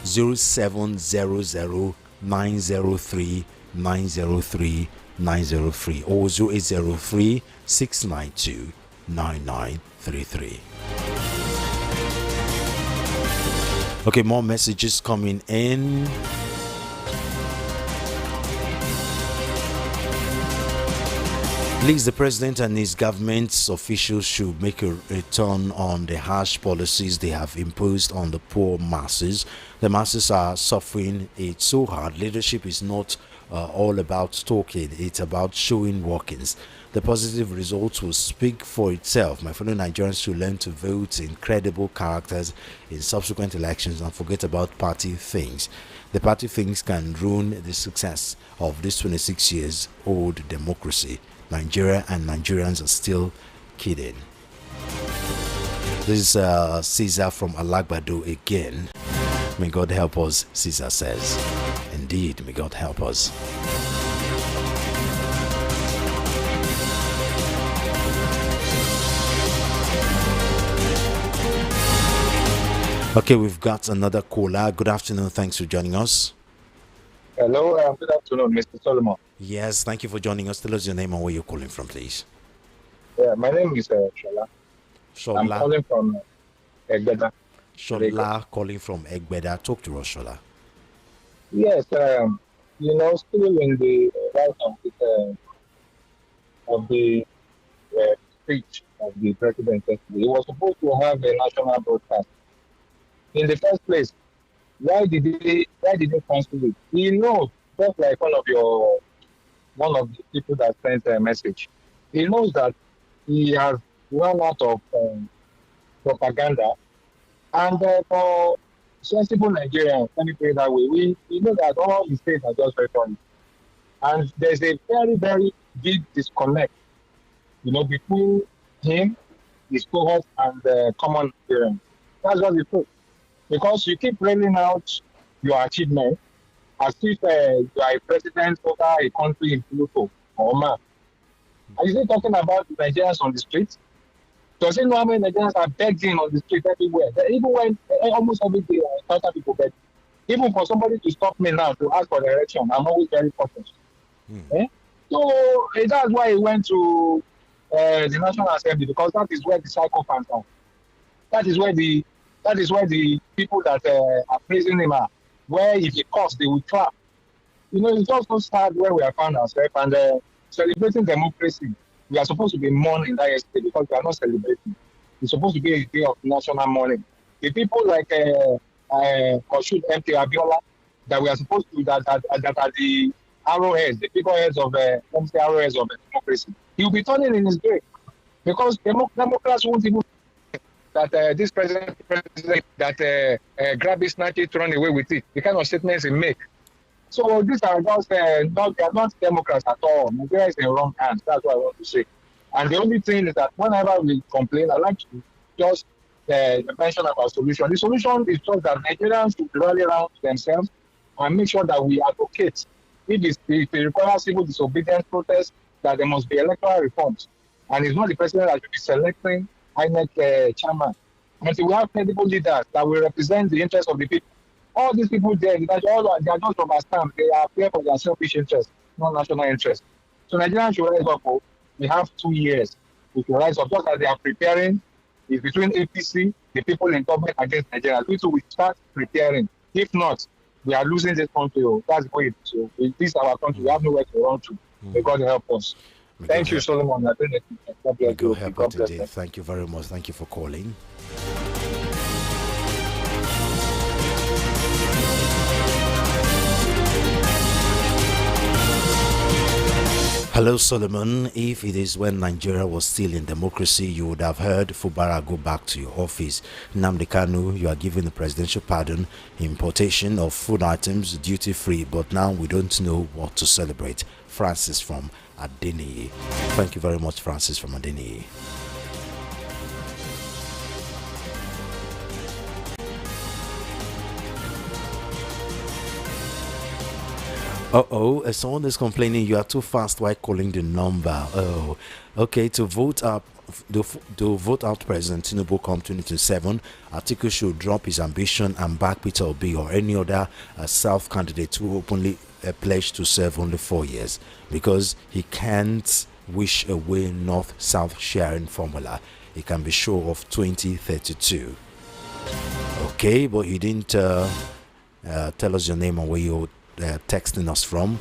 0700-903-903-903 or 0803-692-9933. Okay, more messages coming in. Please, the president and his government's officials should make a turn on the harsh policies they have imposed on the poor masses. The masses are suffering it so hard. Leadership is not all about talking, it's about showing workings. The positive results will speak for itself. My fellow Nigerians should learn to vote in credible characters in subsequent elections and forget about party things. The party things can ruin the success of this 26 years old democracy. Nigeria and Nigerians are still kidding. This is Caesar from Alagbado again. May God help us, Caesar says. Indeed, may God help us. Okay, we've got another caller. Good afternoon. Thanks for joining us. Hello, good afternoon, Mr. Solomon. Yes, thank you for joining us. Tell us your name and where you're calling from, please. Yeah, my name is Shola. I'm calling from Egbeda. Shola calling from Egbeda. Talk to us, Shola. Yes, still in the light of the speech of the president yesterday, he was supposed to have a national broadcast. In the first place, why did he cancel it? He knows, just like one of the people that sent a message, he knows that he has run out of propaganda, and for sensible Nigerians, let me put it that way, we know that all his states are just rhetoric, and there's a very, very big disconnect, between him, his cohort, and the common Nigerians. That's what we put. Because you keep rolling out your achievement as if you are a president over a country in Pluto or map. Are you still talking about Nigerians on the streets? Does he know how many Nigerians are begging on the street everywhere? Even when almost every day I encounter people begging. Even for somebody to stop me now to ask for direction, I'm always very cautious. So that's why he went to the National Assembly, because that is where the psychopaths are. That is where the people that are praising him are. Where if he coughs, they will clap. It's just so sad where we have found ourselves, and celebrating democracy. We are supposed to be mourning that yesterday because we are not celebrating. It's supposed to be a day of national mourning. The people like Koshood MT Abiola that we are supposed to that are the arrowheads, the figureheads of arrowheads of democracy. He will be turning in his grave because Democrats won't even that this president that grab it, snatch it, run away with it. The kind of statements he make. So these are just they are not Democrats at all. Nigeria is in wrong hands. That's what I want to say. And the only thing is that whenever we complain, I like to just mention about solution. The solution is just that Nigerians should rally around themselves and make sure that we advocate. If it requires civil disobedience protest, that there must be electoral reforms. And it's not the president that should be selecting INEC chairman. Until we have credible leaders that will represent the interests of the people. All these people there, they are just rubber stamps. They are there for their selfish interests, not national interests. So Nigerians should rise up. We have 2 years. We should rise up. Just as they are preparing, it's between APC, the people in government against Nigeria. We should start preparing. If not, we are losing this country. That's the way it is. So this is our country. We have nowhere to run to. May God help us. Thank you, Solomon. I don't know. God We bless go you. help God it bless indeed. you. Thank you very much. Thank you for calling. Hello, Solomon. If it is when Nigeria was still in democracy, you would have heard Fubara go back to your office. Nnamdi Kanu, you are given the presidential pardon, importation of food items duty free, but now we don't know what to celebrate. Francis from Adeniyi. Thank you very much, Francis from Adeniyi. Someone is complaining you are too fast while calling the number. Oh, okay. To vote vote out President Tinubu come 2027, Atiku should drop his ambition and back Peter Obi or any other South candidate who openly pledged to serve only 4 years, because he can't wish away North-South sharing formula. It can be sure of 2032. Okay, but you didn't tell us your name and where you're texting us from.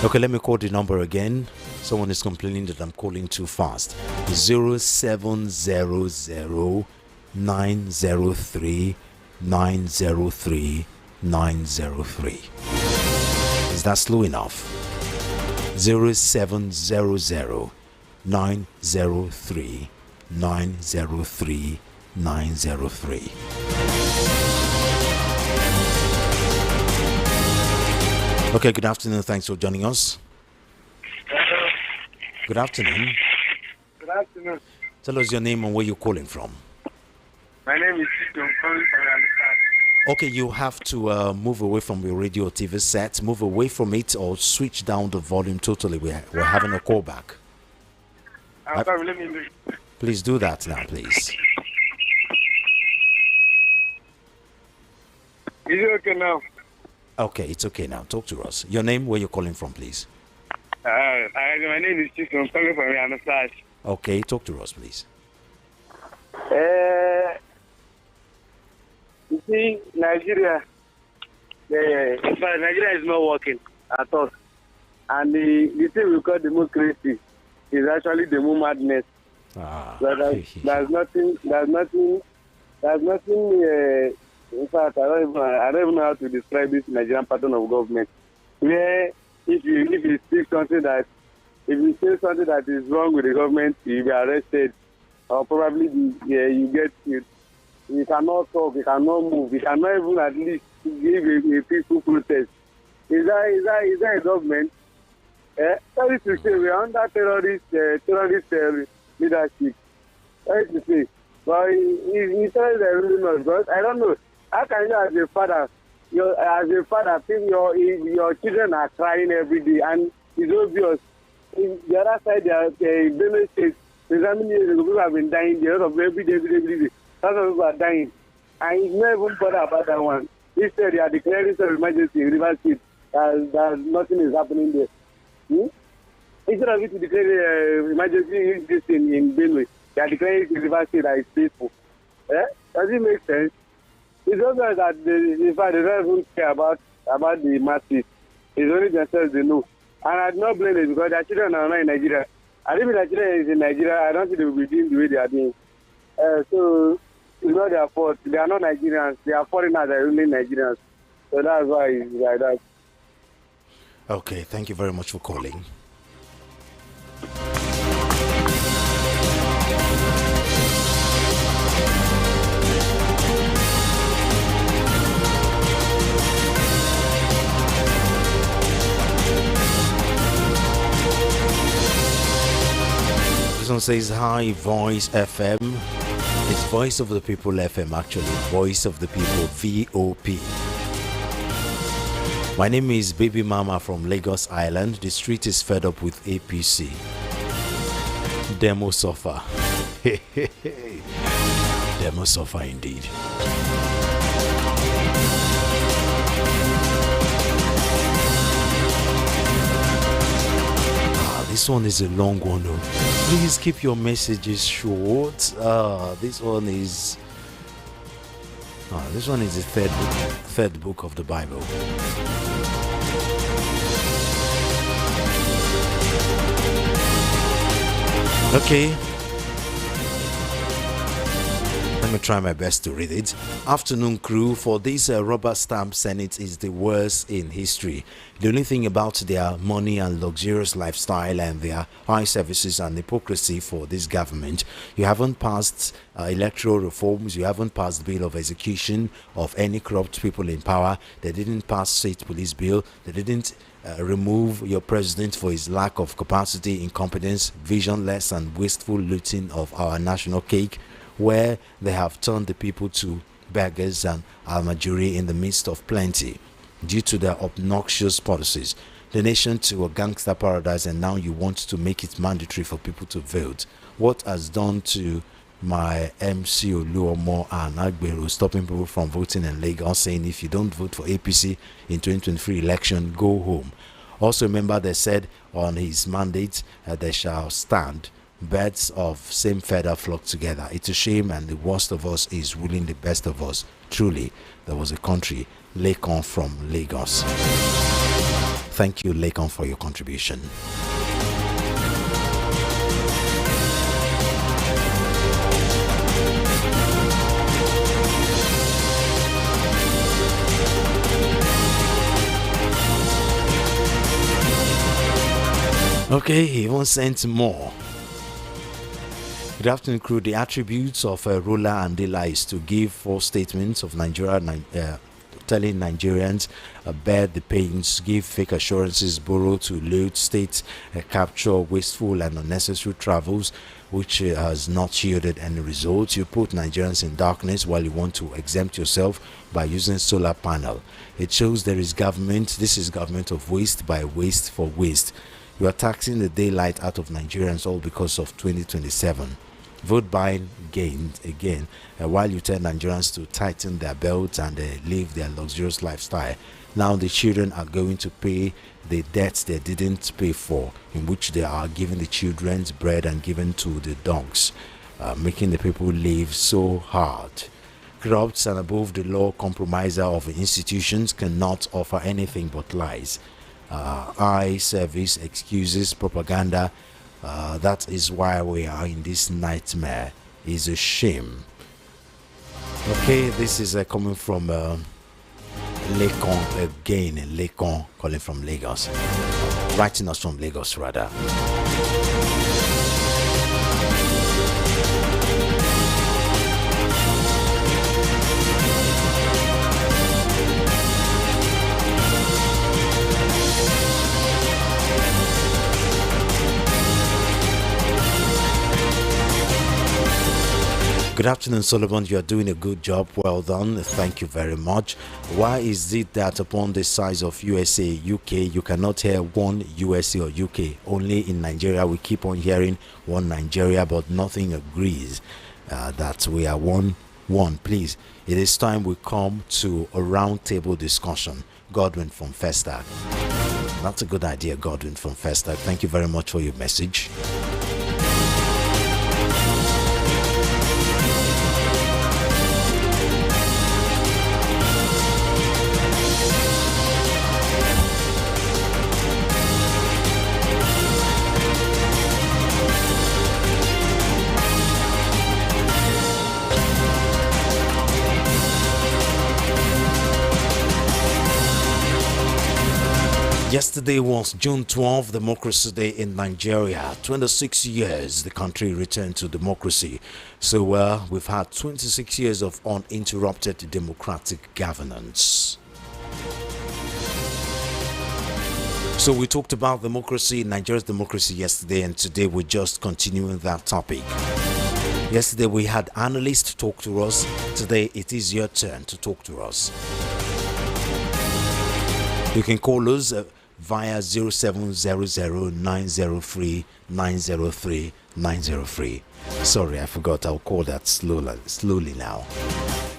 Okay, let me call the number again. Someone is complaining that I'm calling too fast. 0700 903 903 903. Is that slow enough? 0700 903 903 903. Okay, good afternoon. Thanks for joining us. Good afternoon. Good afternoon. Tell us your name and where you're calling from. My name is Chico. I'm calling from Ramsey. Okay, you have to move away from your radio or TV set. Move away from it or switch down the volume totally. We're having a callback. I'm sorry, let me do it. Please do that now, please. Is it okay now? Okay, it's okay now. Talk to us. Your name, where you're calling from, please. My name is Chico. I'm calling from Ramsey. Okay, talk to us, please. You see, Nigeria, Nigeria is not working at all. And the thing we call democracy is actually the madness. There's nothing, in fact, I don't even know how to describe this Nigerian pattern of government. Where if you say something that is wrong with the government, you'll be arrested, or probably you get killed. You cannot talk, you cannot move, you cannot even at least give a peaceful protest. Is that a government? Sorry to say, we are under terrorist leadership. Sorry to say. But he tells everything, because I don't know. How can you, as a father, think your children are crying every day, and it's obvious. In the other side, the Benue State, there's how many years ago people have been dying there, every day. Thousands of people are dying. And he's not even bothered about that one. Instead, they are declaring state of emergency in River State. That nothing is happening there. Instead of it to declare emergency in Benue, they are declaring the River State that is peaceful. Does it make sense? It's also that in fact, they don't even care about the masses. It's only themselves they know. And I do not blame them, because their children are not in Nigeria. And if their children is in Nigeria, I don't think they will be doing the way they are doing. So it's not their fault. They are not Nigerians. They are foreigners. They are only Nigerians. So that's why it's like that. Okay, thank you very much for calling. This one says, hi, Voice FM. It's Voice of the People FM, actually. Voice of the People, VOP. My name is Baby Mama from Lagos Island. The street is fed up with APC. Demo suffer. Demo suffer indeed. This one is a long one though. Please keep your messages short. This one is the third book of the Bible. Okay. Let me try my best to read it. Afternoon crew, for this rubber stamp Senate is the worst in history. The only thing about their money and luxurious lifestyle and their high services and hypocrisy for this government, you haven't passed electoral reforms, you haven't passed bill of execution of any corrupt people in power. They didn't pass state police bill. They didn't remove your president for his lack of capacity, incompetence, visionless and wasteful looting of our national cake, where they have turned the people to beggars and almajiri in the midst of plenty due to their obnoxious policies. The nation to a gangster paradise, and now you want to make it mandatory for people to vote. What has done to my MC Oluomo and Agbero stopping people from voting in Lagos, saying if you don't vote for APC in 2023 election, go home. Also remember they said on his mandate they shall stand. Birds of same feather flock together. It's a shame, and the worst of us is ruling the best of us. Truly, there was a country, Lekon from Lagos. Thank you, Lekon, for your contribution. Okay, he even sent more. Good afternoon, crew. The attributes of a ruler and dealer is to give false statements of Nigeria, telling Nigerians bear the pains, give fake assurances, borrow to loot, state capture wasteful and unnecessary travels, which has not yielded any results. You put Nigerians in darkness while you want to exempt yourself by using solar panel. It shows there is government. This is government of waste by waste for waste. You are taxing the daylight out of Nigerians all because of 2027. Vote buying gained again while you tell Nigerians to tighten their belts and live their luxurious lifestyle. Now the children are going to pay the debts they didn't pay for, in which they are giving the children's bread and given to the dogs, making the people live so hard. Corrupt and above the law compromiser of institutions cannot offer anything but lies. Eye service, excuses, propaganda. That is why we are in this nightmare. It's a shame. Okay, this is coming from Lekon again. Lekon calling from Lagos, writing us from Lagos rather. Good afternoon, Solomon. You are doing a good job. Well done. Thank you very much. Why is it that upon the size of USA, UK, you cannot hear one USA or UK? Only in Nigeria, we keep on hearing one Nigeria, but nothing agrees that we are one. Please, it is time we come to a round table discussion. Godwin from Festac. That's a good idea, Godwin from Festac. Thank you very much for your message. Yesterday was June 12th, Democracy Day in Nigeria. 26 years the country returned to democracy. So we've had 26 years of uninterrupted democratic governance. So we talked about democracy, Nigeria's democracy yesterday, and today we're just continuing that topic. Yesterday we had analysts talk to us. Today it is your turn to talk to us. You can call us via 0700-903-903-903. Sorry, I forgot. I'll call that slowly now.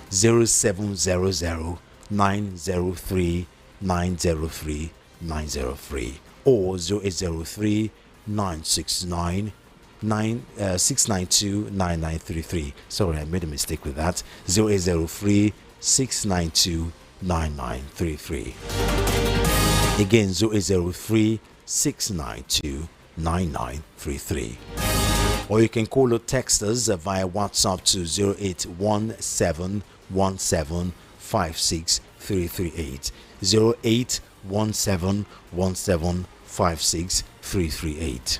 0700-903-903-903 or 0803-969-692-9933. Sorry, I made a mistake with that. 0803-692-9933. Again, 0803-692-9933. or you can call or text us via WhatsApp to 0817175638. 0817175638.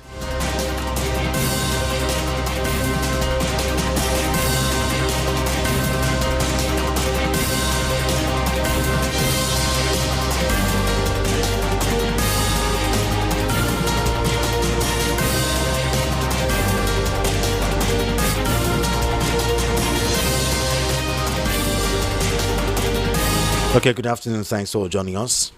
Okay, good afternoon. Thanks for joining us.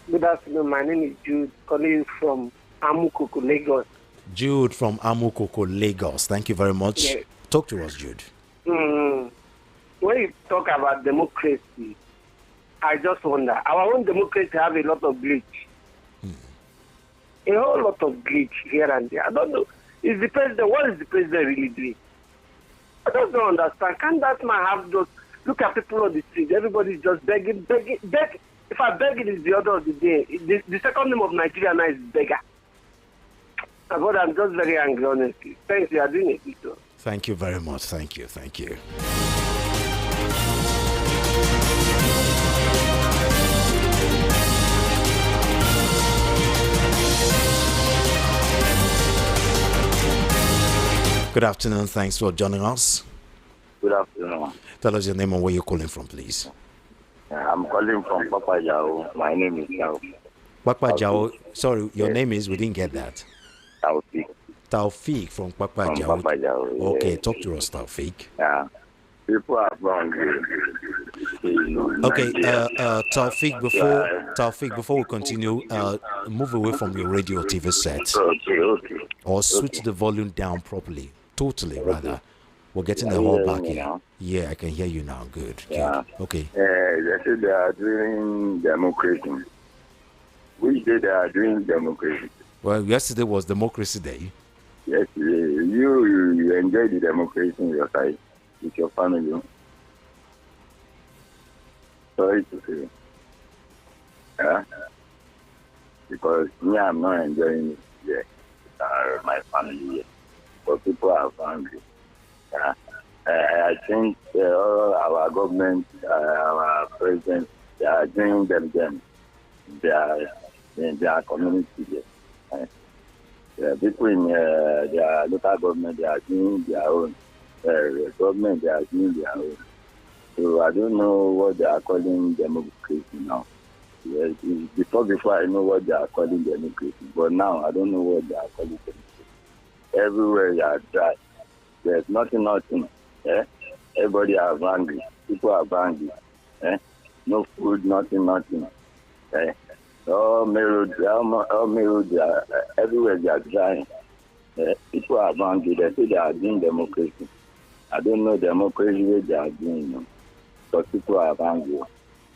Good afternoon. My name is Jude, calling from Amukoko, Lagos. Jude from Amukoko, Lagos. Thank you very much. Yeah. Talk to us, Jude. When you talk about democracy, I just wonder, our own democracy have a lot of glitch. A whole lot of glitch here and there. I don't know. Is the president, what is the president really doing? I just don't understand. Can that man have those? Look at people on the street. Everybody's just begging. In fact, begging is the order of the day. The second name of Nigeria now is beggar. But I'm just very angry, honestly. Thanks, you are doing it. So. Thank you very much. Thank you. Good afternoon. Thanks for joining us. Good afternoon. Tell us your name and where you're calling from, please. I'm calling from Papa Yao. My name is Yao. Papa Jao. Sorry, your name is, we didn't get that. Taufik. Taufik from Papa From Jao. Papa Yao. Okay, talk to us, Taufik. Yeah. People are wrong. Okay, Taufik, before we continue, move away from your radio or TV set. Okay. Or switch the volume down properly. Totally, rather. We're getting the whole back here. Yeah, I can hear you now. Good. Yeah. Okay. They say they are doing democracy. Which day they are doing democracy? Well, yesterday was Democracy Day. Yes, you enjoy the democracy in your side with your family. Sorry to say. Yeah. Because me, I'm not enjoying it yet. My family yet. But people are angry. Yeah. I think all our government, our president, they are doing them. They are in their community. People in their local government, they are doing their own. Government, they are doing their own. So I don't know what they are calling democracy now. Yes, before I know what they are calling democracy, but now I don't know what they are calling democracy. Everywhere they are dry. There's nothing. Everybody are angry. People are angry. No food, nothing. All roads, everywhere they are dry. People are angry. They say they are doing democracy. I don't know democracy what they are doing, but people are angry.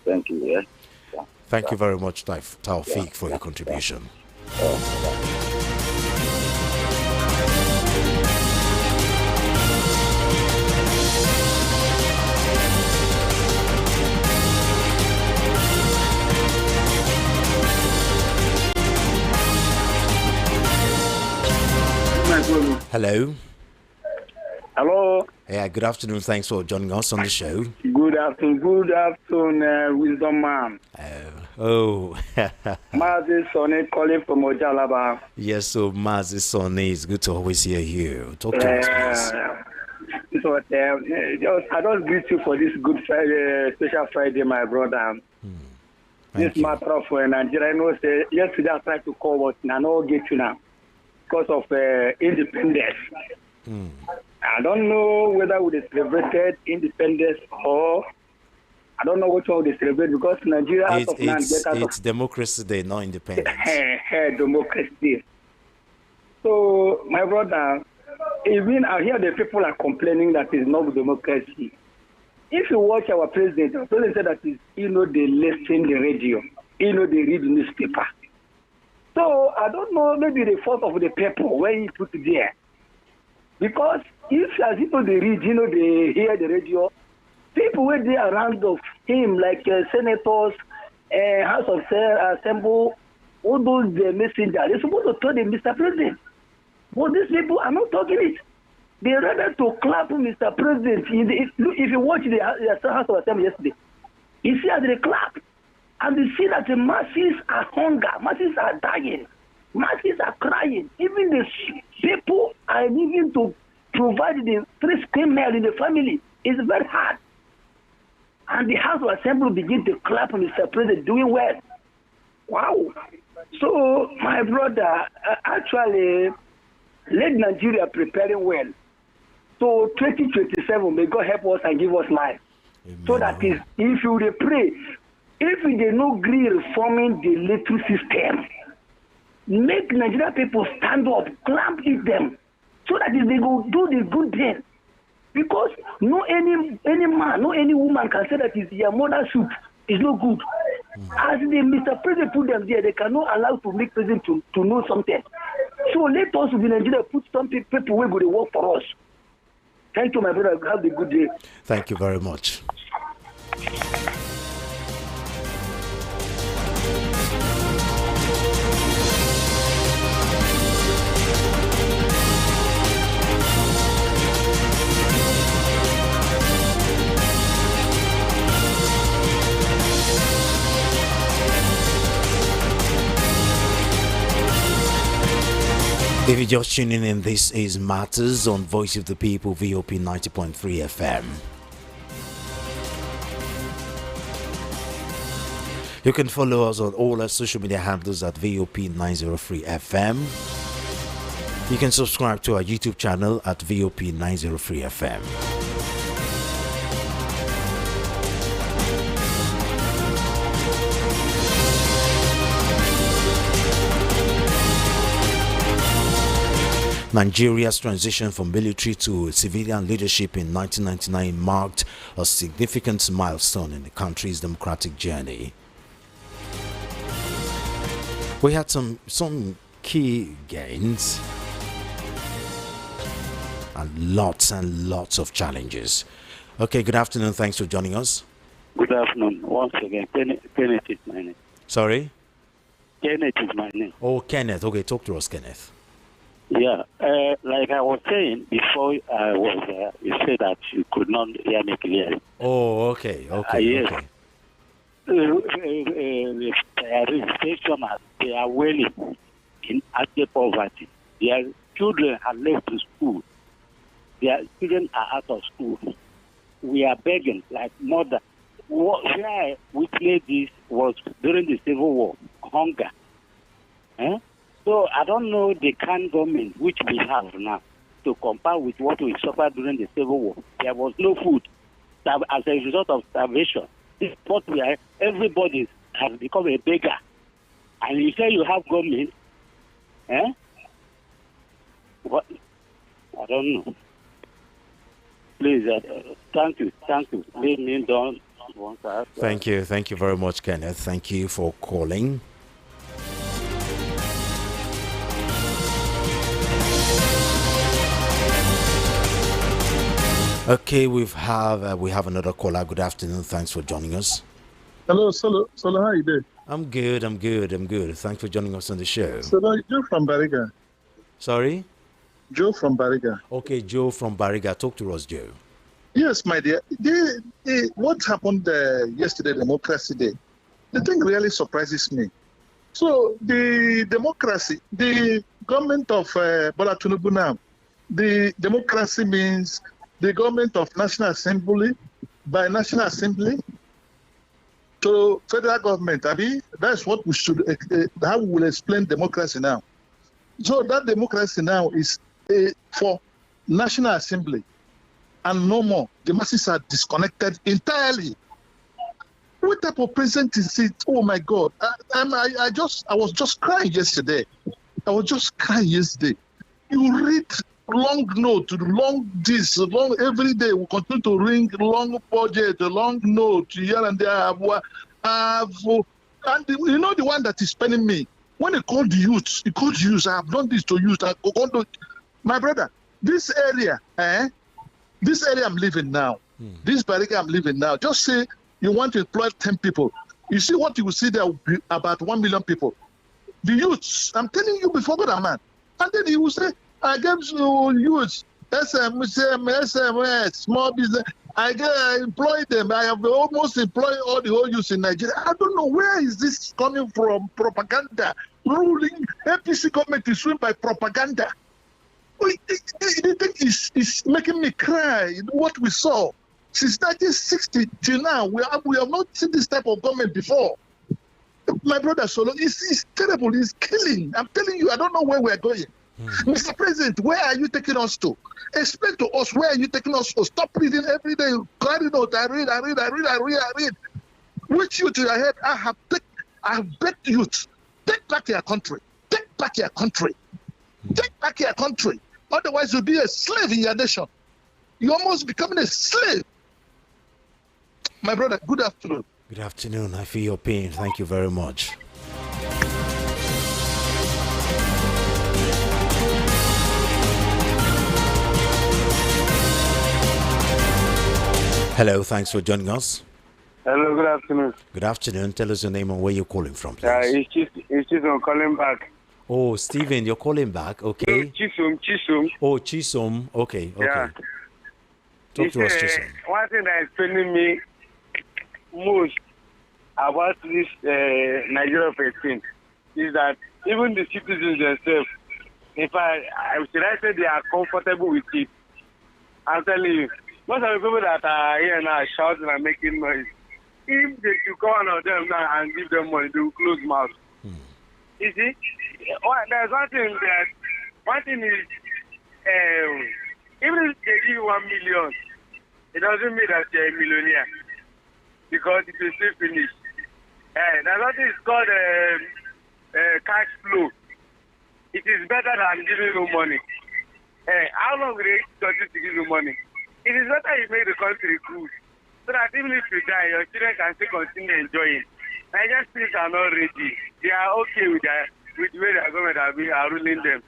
Thank you. Thank you very much, Taufik, for your contribution. Hello. Yeah, good afternoon. Thanks for joining us on the show. Good afternoon, Wisdom Man. Mazi Sonny calling from Ojalaba. Yes, so Mazi Sonny, it's good to always hear you. Talk to us, please. So, I don't greet you for this Good Friday, special Friday, my brother. This matter of Nigeria, I know, yesterday I tried to call, but I don't get you now because of independence. I don't know whether we celebrated independence or I don't know which one we celebrate because Nigeria it's Democracy Day, not independence. Democracy Day. So, my brother, even I hear the people are complaining that it's not democracy. If you watch our president said that they listen the radio, they read the newspaper. So I don't know, maybe the fault of the people when he put it there. Because if as people they read, they hear the radio, people were there around of him, like senators, House of Assembly, all those the messenger, they're supposed to tell them, Mr. President, But these people are not talking it. They rather to clap Mr. President. If you watch the House of Assembly yesterday, you see how they clap. And you see that the masses are hunger, masses are dying, masses are crying. Even the people are needing to provide the 3 square meal in the family. It's very hard. And the House of Assembly begin to clap Mr. President doing well. Wow. So, my brother, actually, let Nigeria preparing well. So 2027, may God help us and give us life. Amen. So that is, if you pray, if they no agree reforming the electoral system, make Nigerian people stand up, clamp it them, so that they go do the good thing. Because no any man, no any woman can say that is your mother's soup. It's not good. As the Mr. President put them there, they cannot allow to make president to know something. So let us in Nigeria put some people who will go to work for us. Thank you, my brother. Have a good day. Thank you very much. If you're just tuning in, this is Matters on Voice of the People, VOP 90.3 FM. You can follow us on all our social media handles at VOP 903 FM. You can subscribe to our YouTube channel at VOP 903 FM. Nigeria's transition from military to civilian leadership in 1999 marked a significant milestone in the country's democratic journey. We had some key gains and lots of challenges. Okay, good afternoon. Thanks for joining us. Good afternoon. Once again, Kenneth is my name. Sorry? Kenneth is my name. Oh, Kenneth. Okay, talk to us, Kenneth. Yeah, like I was saying before, you said that you could not hear me clearly. Oh, okay. Yes. Okay. The stationers, they are wailing in active poverty. Their children have left the school. Their children are out of school. We are begging like mother. Where I witnessed this was during the Civil War, hunger. So I don't know the kind of government which we have now to compare with what we suffered during the Civil War. There was no food as a result of starvation. This is what we are. Everybody has become a beggar. And you say you have government, What? I don't know. Please, thank you. Leave me down. Thank you very much, Kenneth. Thank you for calling. Okay, we have another caller. Good afternoon. Thanks for joining us. Hello, Solo, how are you doing? I'm good. Thanks for joining us on the show. Solo, Joe from Bariga. Sorry? Joe from Bariga. Okay, Joe from Bariga. Talk to us, Joe. Yes, my dear. What happened yesterday, Democracy Day, the thing really surprises me. So the democracy, the government of Bola Tinubu now, the democracy means the government of National Assembly, by National Assembly to federal government. That's what we should, how we will explain democracy now. So that democracy now is for National Assembly and no more. The masses are disconnected entirely. What type of president is it? Oh my God. I was just crying yesterday. You read long note, long this, long every day. We continue to ring long budget, long note here and there. And you know the one that is spending me. When he called youth, I have done this to youth. My brother, this area I'm living now. This barrier I'm living now. Just say you want to employ 10 people. You see what you will see there will be about 1 million people. The youths, I'm telling you before God and man. And then he will say, I gave youth, SMS, small business. I employed them. I have almost employed all the whole youth in Nigeria. I don't know where is this coming from. Propaganda. Ruling APC government is ruled by propaganda. The thing is making me cry. What we saw since 1960 till now, we have not seen this type of government before. My brother Solo, it's terrible. It's killing. I'm telling you, I don't know where we're going. Mr. President, where are you taking us to? Explain to us where are you taking us to. Stop reading every day. Carry note. I read. Which youth ahead? I have begged youth. Take back your country. Take back your country. Take back your country. Otherwise, you'll be a slave in your nation. You're almost becoming a slave. My brother, good afternoon. Good afternoon. I feel your pain. Thank you very much. Hello, thanks for joining us. Hello, good afternoon. Good afternoon. Tell us your name and where you're calling from, please. It's just on calling back. Oh, Stephen, you're calling back. Okay. Chisom. Oh, Chisom. Okay. Yeah. Talk to us, Chisom. One thing that is paining me most about this Nigeria thing is that even the citizens themselves, should I say they are comfortable with it. I'm telling you, most of the people that are here now are shouting and making noise. If they should call one of them now and give them money, they will close mouth. You see, there's one thing is, even if they give you 1 million, it doesn't mean that you're a millionaire because it will still finish. There's something is called cash flow. It is better than giving you money. How long will they continue to give you money? It is better you make the country good so that even if you die, your children can still continue enjoying. Nigerian states are not ready. They are okay with the way their government are ruling them.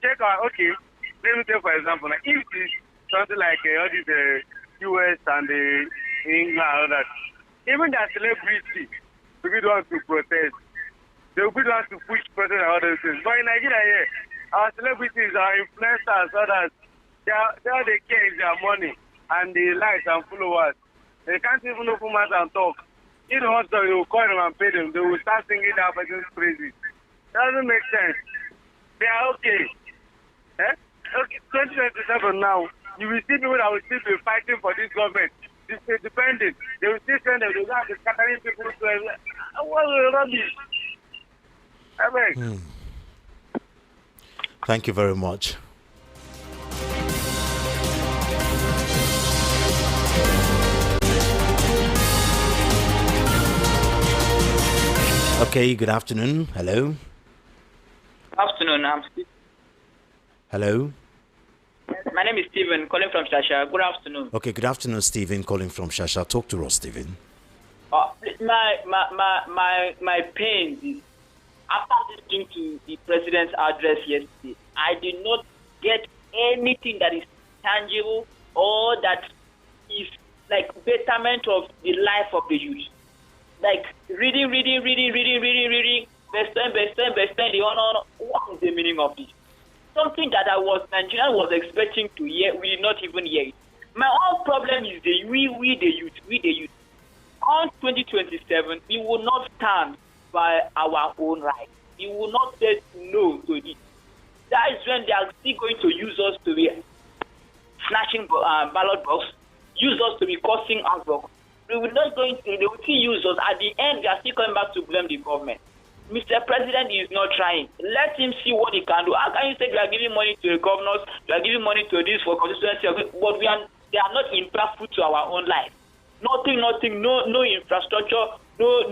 Check out, okay, let me take for example, like if it is something like all these US and England and all that, even their celebrity will be the ones to protest. They will be the ones to push protest and all those things. But in Nigeria here, our celebrities, our influencers, others, all they care is their money and the likes and followers. They can't even open mouth and talk. If the hospital, they will call them and pay them. They will start singing that person's praises. Doesn't make sense. They are okay. Okay, 2027 now, you will see people that will still be fighting for this government. This is independent. They will still send them. They will have to scattering people to what will rubbish? I beg. Thank you very much. Okay, good afternoon. Hello. Good afternoon. I'm Steve. Hello. My name is Stephen, calling from Shasha. Good afternoon. Okay, good afternoon, Stephen, calling from Shasha. Talk to us, Stephen. My pain is, after listening to the president's address yesterday, I did not get anything that is tangible or that is like betterment of the life of the youth. Like reading, best time, the honor. What is the meaning of this? Something that Nigeria was expecting to hear, we did not even hear it. My own problem is we the youth. On 2027, we will not stand by our own right. We will not say no to it. That is when they are still going to use us to be snatching ballot box, use us to be causing havoc. They will still use us. At the end, they are still coming back to blame the government. Mr. President is not trying. Let him see what he can do. How can you say you are giving money to the governors, you are giving money to this for constituency, but they are not impactful to our own life. Nothing, no infrastructure, no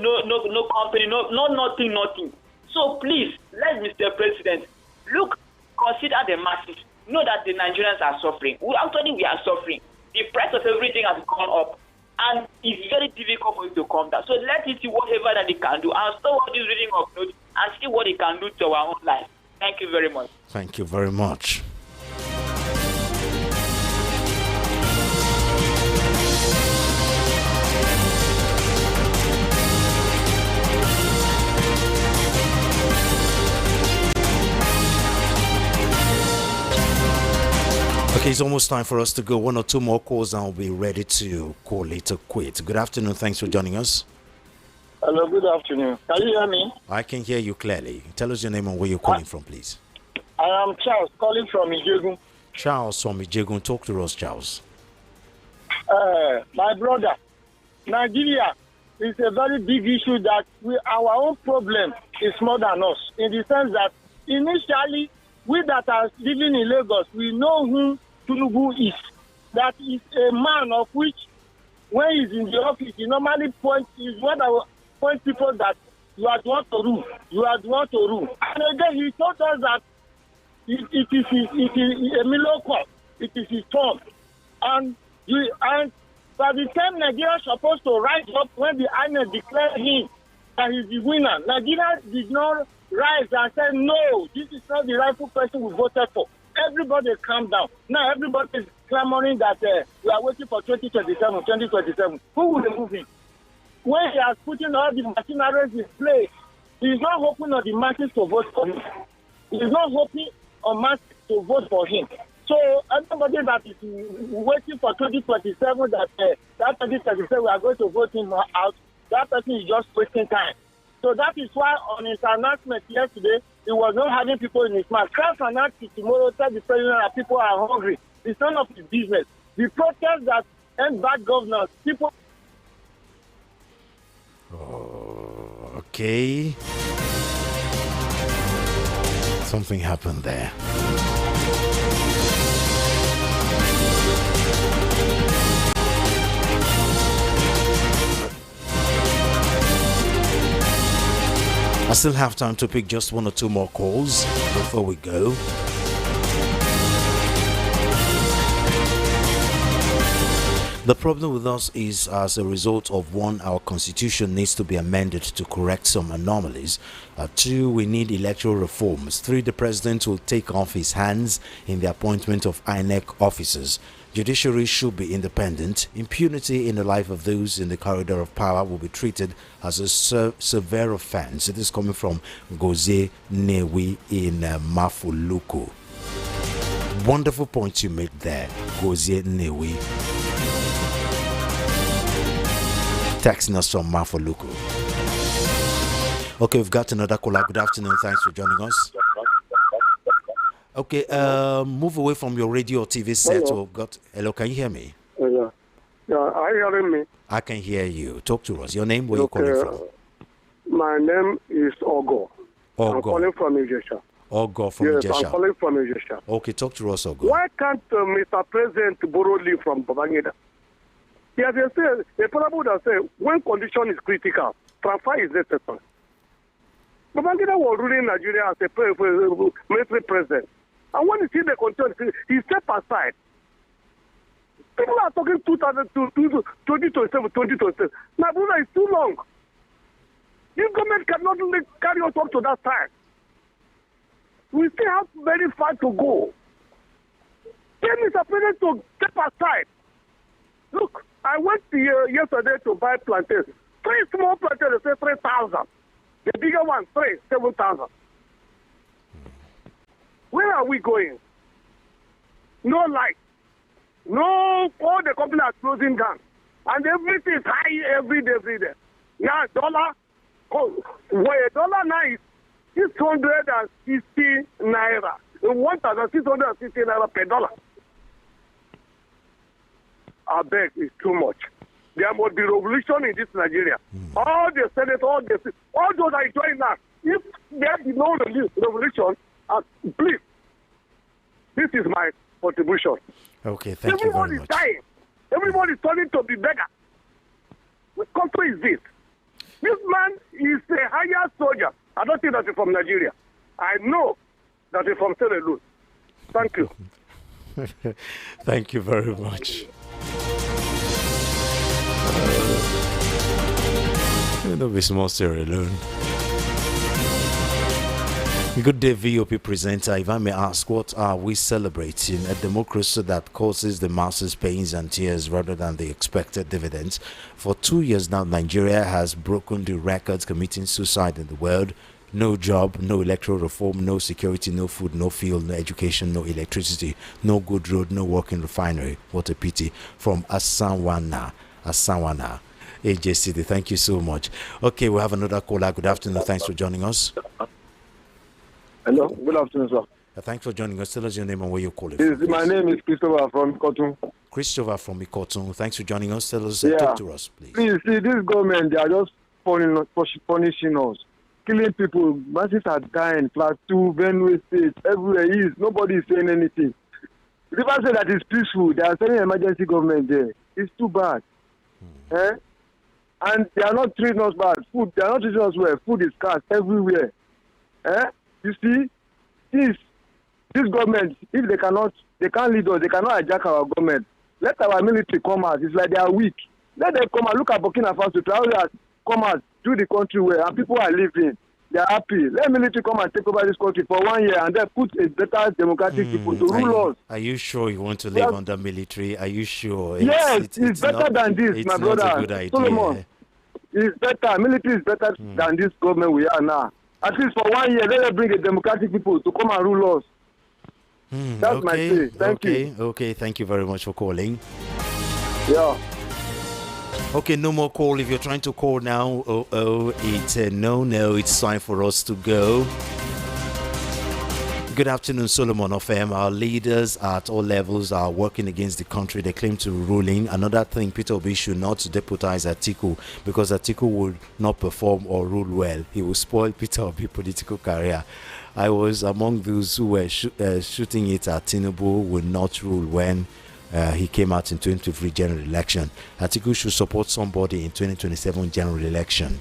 company, nothing. So please, let Mr. President consider the masses. Know that the Nigerians are suffering. We are suffering. The price of everything has gone up. And it's very difficult for you to come down. So let it see whatever that he can do. And stop all this reading of notes and see what he can do to our own life. Thank you very much. Thank you very much. Okay, it's almost time for us to go. One or two more calls and we'll be ready to call it a quit. Good afternoon. Thanks for joining us. Hello, good afternoon. Can you hear me? I can hear you clearly. Tell us your name and where you're calling from, please. I am Charles, calling from Ijegun. Charles from Ijegun. Talk to us, Charles. My brother, Nigeria is a very big issue that our own problem is more than us, in the sense that initially, we that are living in Lagos, we know who Tinubu is. That is a man of which, when he's in the office, he normally points people that you are the one to rule. You are the one to rule. And again, he told us that it is a miracle. It is his turn. And by the time Nigeria is supposed to rise up when the INEC declared him that he's the winner, Nigeria did not rise and say, no, this is not the rightful person we voted for. Everybody calm down. Now everybody is clamoring that we are waiting for 2027. Who will remove him? When he has put in all the machineries in place, he is not hoping on the masses to vote for him. He is not hoping on masses to vote for him. So everybody that is waiting for 2027, that 2027 we are going to vote him out, that person is just wasting time. So that is why on his announcement yesterday, he was not having people in his mouth. Can't announce it tomorrow, tell the president that people are hungry. It's none of his business. The protest that end bad governance, people... Oh, okay. Something happened there. I still have time to pick just one or two more calls before we go. The problem with us is, as a result of one, our constitution needs to be amended to correct some anomalies. Two, we need electoral reforms. Three, the president will take off his hands in the appointment of INEC officers. Judiciary should be independent. Impunity in the life of those in the corridor of power will be treated as a severe offense. It is coming from Gozie Newi in Mafuluku. Wonderful point you made there, Gozie Newi. Texting us from Mafuluku. Okay, we've got another caller. Good afternoon. Thanks for joining us. Okay, move away from your radio or TV set. Hello. Hello, can you hear me? Yeah. Are you hearing me? I can hear you. Talk to us. Your name, where you calling from? My name is Ogo. Ogo. I'm calling from Ijesha. Ogo from Yes, Ijesha. I'm calling from Ijesha. Okay, talk to us, Ogo. Why can't Mr. President borrow leave from Babangida? He has a parable that says, when condition is critical, transfer is necessary. Babangida was ruling Nigeria as a military president. And when you see the condition, he stepped aside. People are talking 2027. My brother, it's too long. This government cannot carry us up to that time. We still have very far to go. Tell Mr. President to step aside. Look, I went yesterday to buy plantains. 3 small plantains, they say 3,000. The bigger one, 7,000. Where are we going? No light. No, all the companies are closing down. And everything is high every day. Now, dollar now is 660 naira. 1,660 naira per dollar. I beg, it's too much. There must be revolution in this Nigeria. All the Senate, all those are enjoying that. If there is no revolution, please, this is my contribution. Okay, thank you very much. Everybody is dying. Everybody is turning to be beggar. What country is this? This man is a higher soldier. I don't think that he's from Nigeria. I know that he's from Sierra Leone. Thank you. Thank you very much. Don't be small, Sierra Leone. Good day, VOP presenter. If I may ask, what are we celebrating? A democracy that causes the masses pains and tears rather than the expected dividends. For 2 years now, Nigeria has broken the records committing suicide in the world. No job, no electoral reform, no security, no food, no fuel, no education, no electricity, no good road, no working refinery. What a pity. From Asanwana. AJ City, thank you so much. Okay, we have another caller. Good afternoon. Thanks for joining us. Hello, good afternoon, sir. Thanks for joining us. Tell us your name and where you're calling from. My name is Christopher from Ikotun. Christopher from Ikotun. Thanks for joining us. Tell us, talk to us, please. Please, see, this government, they are just punishing us. Killing people, masses are dying, Plateau, Benue State, everywhere nobody is saying anything. If I say that it's peaceful, they are sending emergency government there. It's too bad. And they are not treating us bad. Food, they are not treating us well. Food is scarce everywhere. You see, this government, if they can't lead us, they cannot hijack our government. Let our military come out. It's like they are weak. Let them come out. Look at Burkina Faso. Travelers come out, do the country well, and people are living. They are happy. Let military come and take over this country for 1 year and then put a better democratic people to rule us. Are you sure you want to live under military? Are you sure? Yes, it's better than this, my brother. Not a good idea. Solomon, it's better. Military is better than this government we are now. At least for 1 year, let us bring a democratic people to come and rule us. That's my say. Thank you. Okay, thank you very much for calling. Yeah. Okay, no more call. If you're trying to call now, it's it's time for us to go. Good afternoon, Solomon FM. Our leaders at all levels are working against the country they claim to be ruling. Another thing, Peter Obi should not deputize Atiku because Atiku will not perform or rule well. He will spoil Peter Obi's political career. I was among those who were shooting it at Tinubu will not rule when he came out in 2023 general election. Atiku should support somebody in 2027 general election.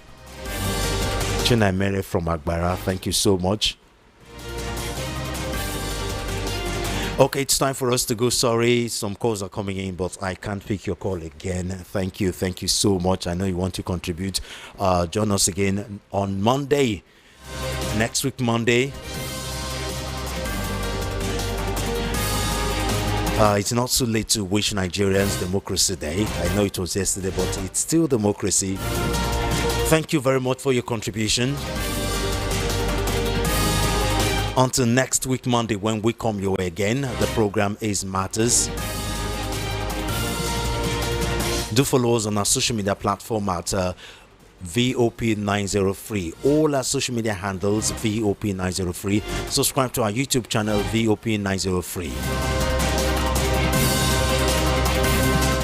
Chinai Mere from Agbara, thank you so much. Okay, it's time for us to go. Sorry, some calls are coming in, but I can't pick your call again. Thank you so much. I know you want to contribute. Join us again on Monday. Next week, Monday. It's not too late to wish Nigerians Democracy Day. I know it was yesterday, but it's still democracy. Thank you very much for your contribution. Until next week, Monday, when we come your way again, the program is Matters. Do follow us on our social media platform at VOP903. All our social media handles, VOP903. Subscribe to our YouTube channel, VOP903.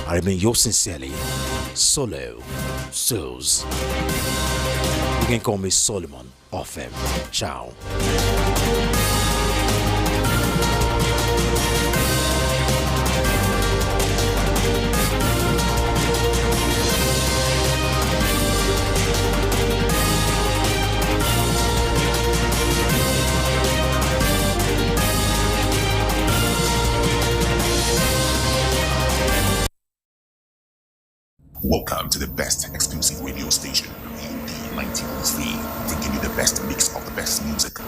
I remain yours sincerely, Solo Souls. You can call me Solomon FM. Ciao. Welcome to the best exclusive radio station, VOP 1903, bringing you the best mix of the best music.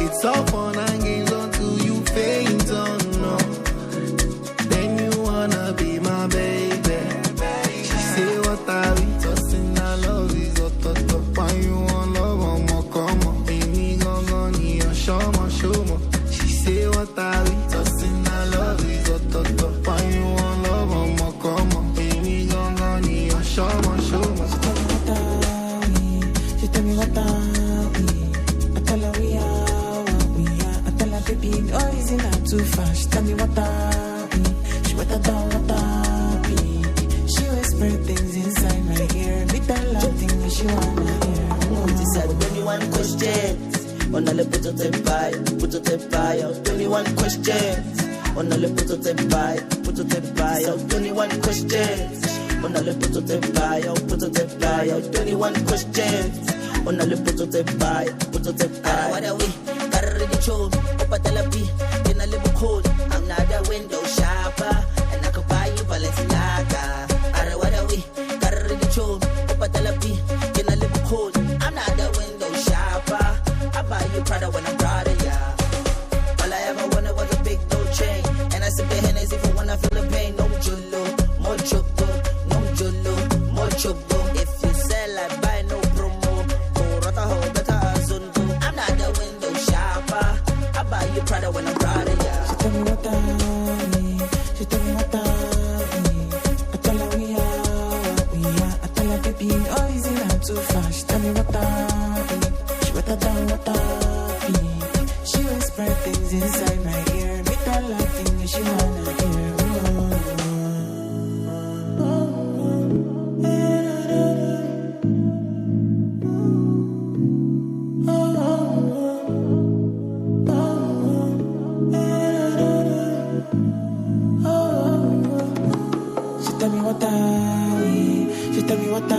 It's all fun and games until you faint. show more. She say what I we tossing, I love is a toto. Why you want love, I'ma come on. Baby, gonna need a show more. She tell me what I tell her we are. I tell her baby, oh, is it not too fast? She tell me what she what I down, what she whisper things inside my ear. Me tell her things she wanna hear. She said 21 questions. On a le puto te buy, 21 questions. On a le puto te buy, 21 questions. On a le puto te buy, 21 questions. On a le puto te buy. What are we? Carry the tune, up at the B, in a little code. I'm not a window shopper, and I could buy you Balenciaga. Are what are we? Carry the tune, up at the B, in a little code. I'm not a window shopper. I buy you Prada when I'm proud of ya. All I ever wanted was a big gold chain, and I sip the Hennessy for when I feel the pain. No jolo, more choco, no jolo, more choco. If you sell, I buy no promo. Oh, rata ho, better azundo. I'm not the window shopper. I buy you Prada when I'm proud of ya. She tell me what she tell me what I tell her we are. I tell her baby, oh, is it not too fast? She tell me what she what I down, what she whisper things inside my ear. Me tell her things she wanna hear. She tell me what she tell me what I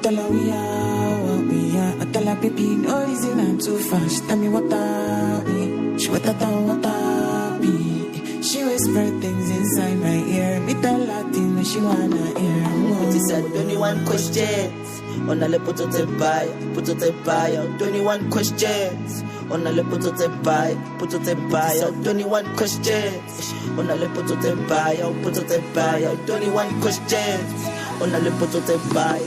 tell her we are. I tell her baby, no reason I'm too fast. She tell me what she what I down, what she whisper things inside my ear. Me tell her things she wanna hear. She said 21 questions. On a le puto te buy, 21 questions. On a le puto te buy, 21 questions. On a le puto te buy, 21 questions. On a le puto te buy.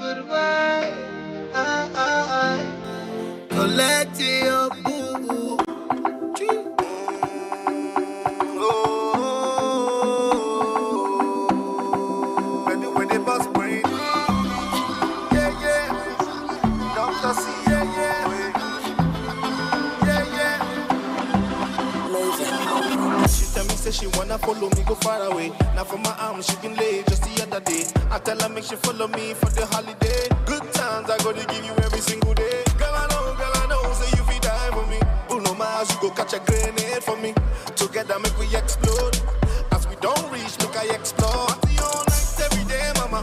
goodbye. Collect your boo. When they bust brain. Yeah, yeah. Dr. C, yeah, yeah. Yeah, yeah. She tell me, say she wanna follow me, go far away. Now for my arms, she been late just the other day. I tell her, make she follow me for the holiday. Good times, I gotta give you every single day. Girl, I know, say you feel die for me. Bruno Mars, you go catch a grenade for me. Together, make we explode. As we don't reach, make I explore. Party all night, every day, mama.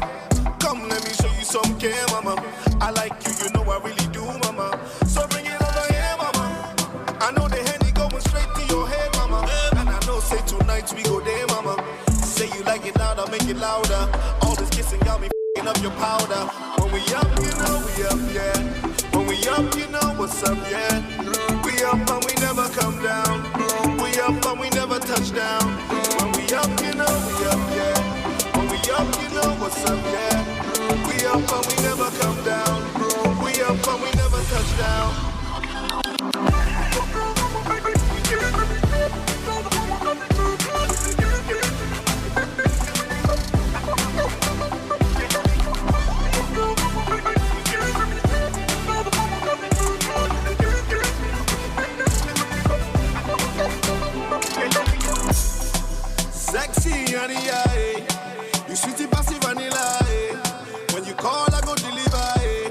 Come, let me show you some care, mama. I like you, you know I really do, mama. So bring it over here, mama. I know the Henny going straight to your head, mama. And I know, say tonight we go there, mama. Say you like it louder, make it louder. All this kissing got me f***ing up your powder. When we up, you know we up, yeah. When we up, you know what's up, yeah. We up and we never come down. We up and we never touch down. When we up, you know we up, yeah. When we up, you know what's up, yeah. We up and we never come down. We up and we never touch down. Sexy honey, yeah. You sweetie passive vanilla, eh. When you call, I go deliver, eh.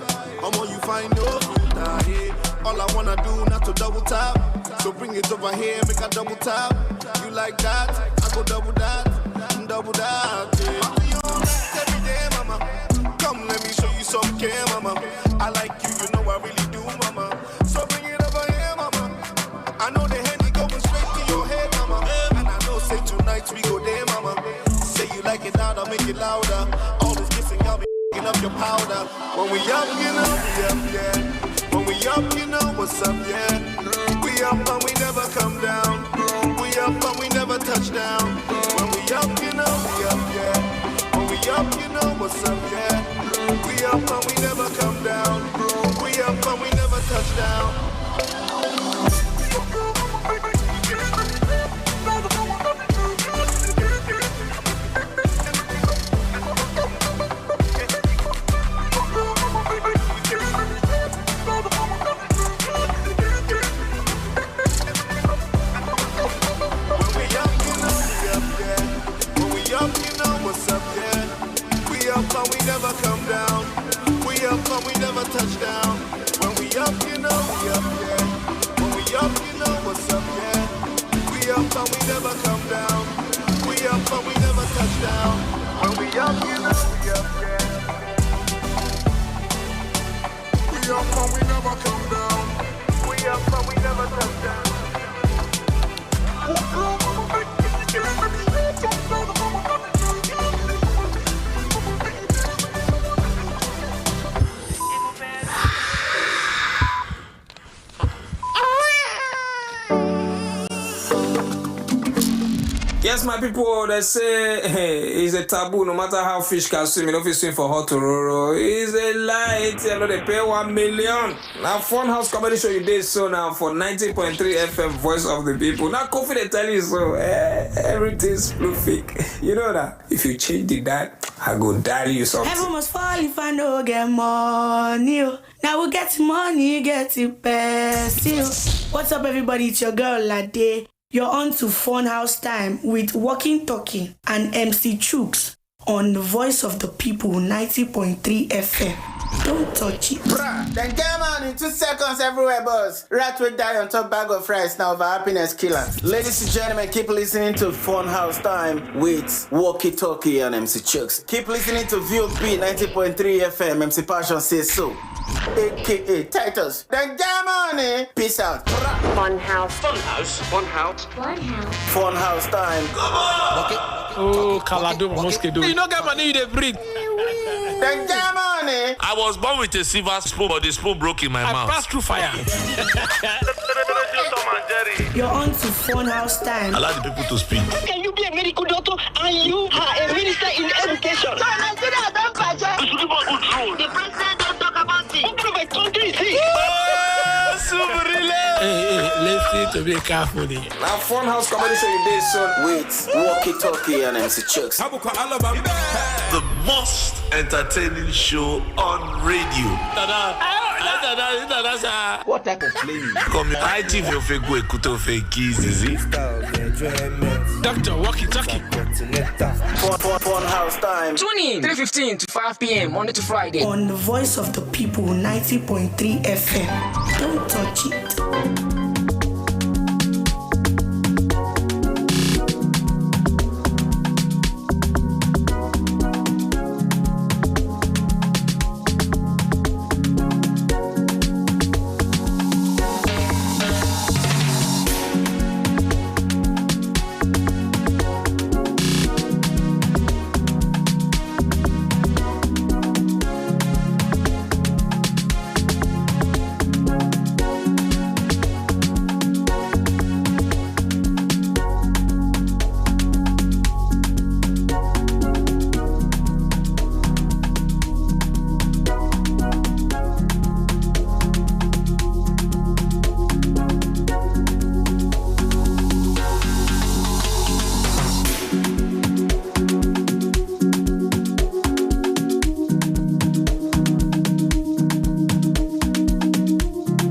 You find no fruit, eh. All I wanna do not to double tap. So bring it over here, make a double tap. You like that? I go double that, yeah. Party all night, every day, mama. Come, let me show you some care, mama. I like you, you know I really do, mama. So bring it over here, mama. I know the Henny going straight to your head, mama. And I know, say tonight we go there, mama. Say you like it louder, make it louder. All this kissing got me f***ing up your powder. When we up, you know we up, yeah. When we up, you know what's up, yeah. We up and we never come down. We up and we never touch down. When we up, you know we up, yeah. When we up, you know what's up, yeah. We up and we never come down. We up and we never touch down. And we never come down. We up and we never touch down. When we up, you know we up, yeah. When we up, you know what's up, yeah. We up and we never come down. We up and we never touch down. When we up, you know we up, yeah. We up and we never come down. We up and we never touch down. Yes, my people, they say it's a taboo. No matter how fish can swim, you know, if you swim for hot tororo, it's a lie. You know, they pay 1 million. Now, Funhouse comedy show you did so now for 90.3 FM, Voice of the People. Now, Kofi they tell you so. Everything's fake. You know that if you change the that, I go dial you something. Heaven must fall if I don't get money. Now we get money, get it best. What's up, everybody? It's your girl Lade. You're on to Funhouse Time with Walking Talking and MC Chooks on the Voice of the People 90.3 FM. Don't touch it. Bruh, then come on in 2 seconds everywhere, boss. Rat will die on top bag of rice now for happiness killer. Ladies and gentlemen, keep listening to Funhouse Time with Walkie Talkie and MC Chooks. Keep listening to VOP 90.3 FM. MC Passion says so. AKA Titus. Then come on in. Peace out. Funhouse. Funhouse Time. Come on. Oh, Kalado Mosquito. You don't get money, you dey breathe. Then come on in. I was born with a silver spoon, but the spoon broke in my mouth. I passed through fire. You're on to Funhouse Time. Allow the people to speak. How can you be a medical doctor and you are a minister in education? So Nigeria don't budget. The Need to be careful. Now, Fun House Comedy Show you did soon. With Walkie Talkie and MC Chucks. The most entertaining show on radio. What type of playing? Come I TV of a good kuto fake keys, is it? Doctor, Walkie Talkie. Fun House time. Tune in 3:15 to 5 p.m. Monday to Friday. On the Voice of the People 90.3 FM. Don't touch it.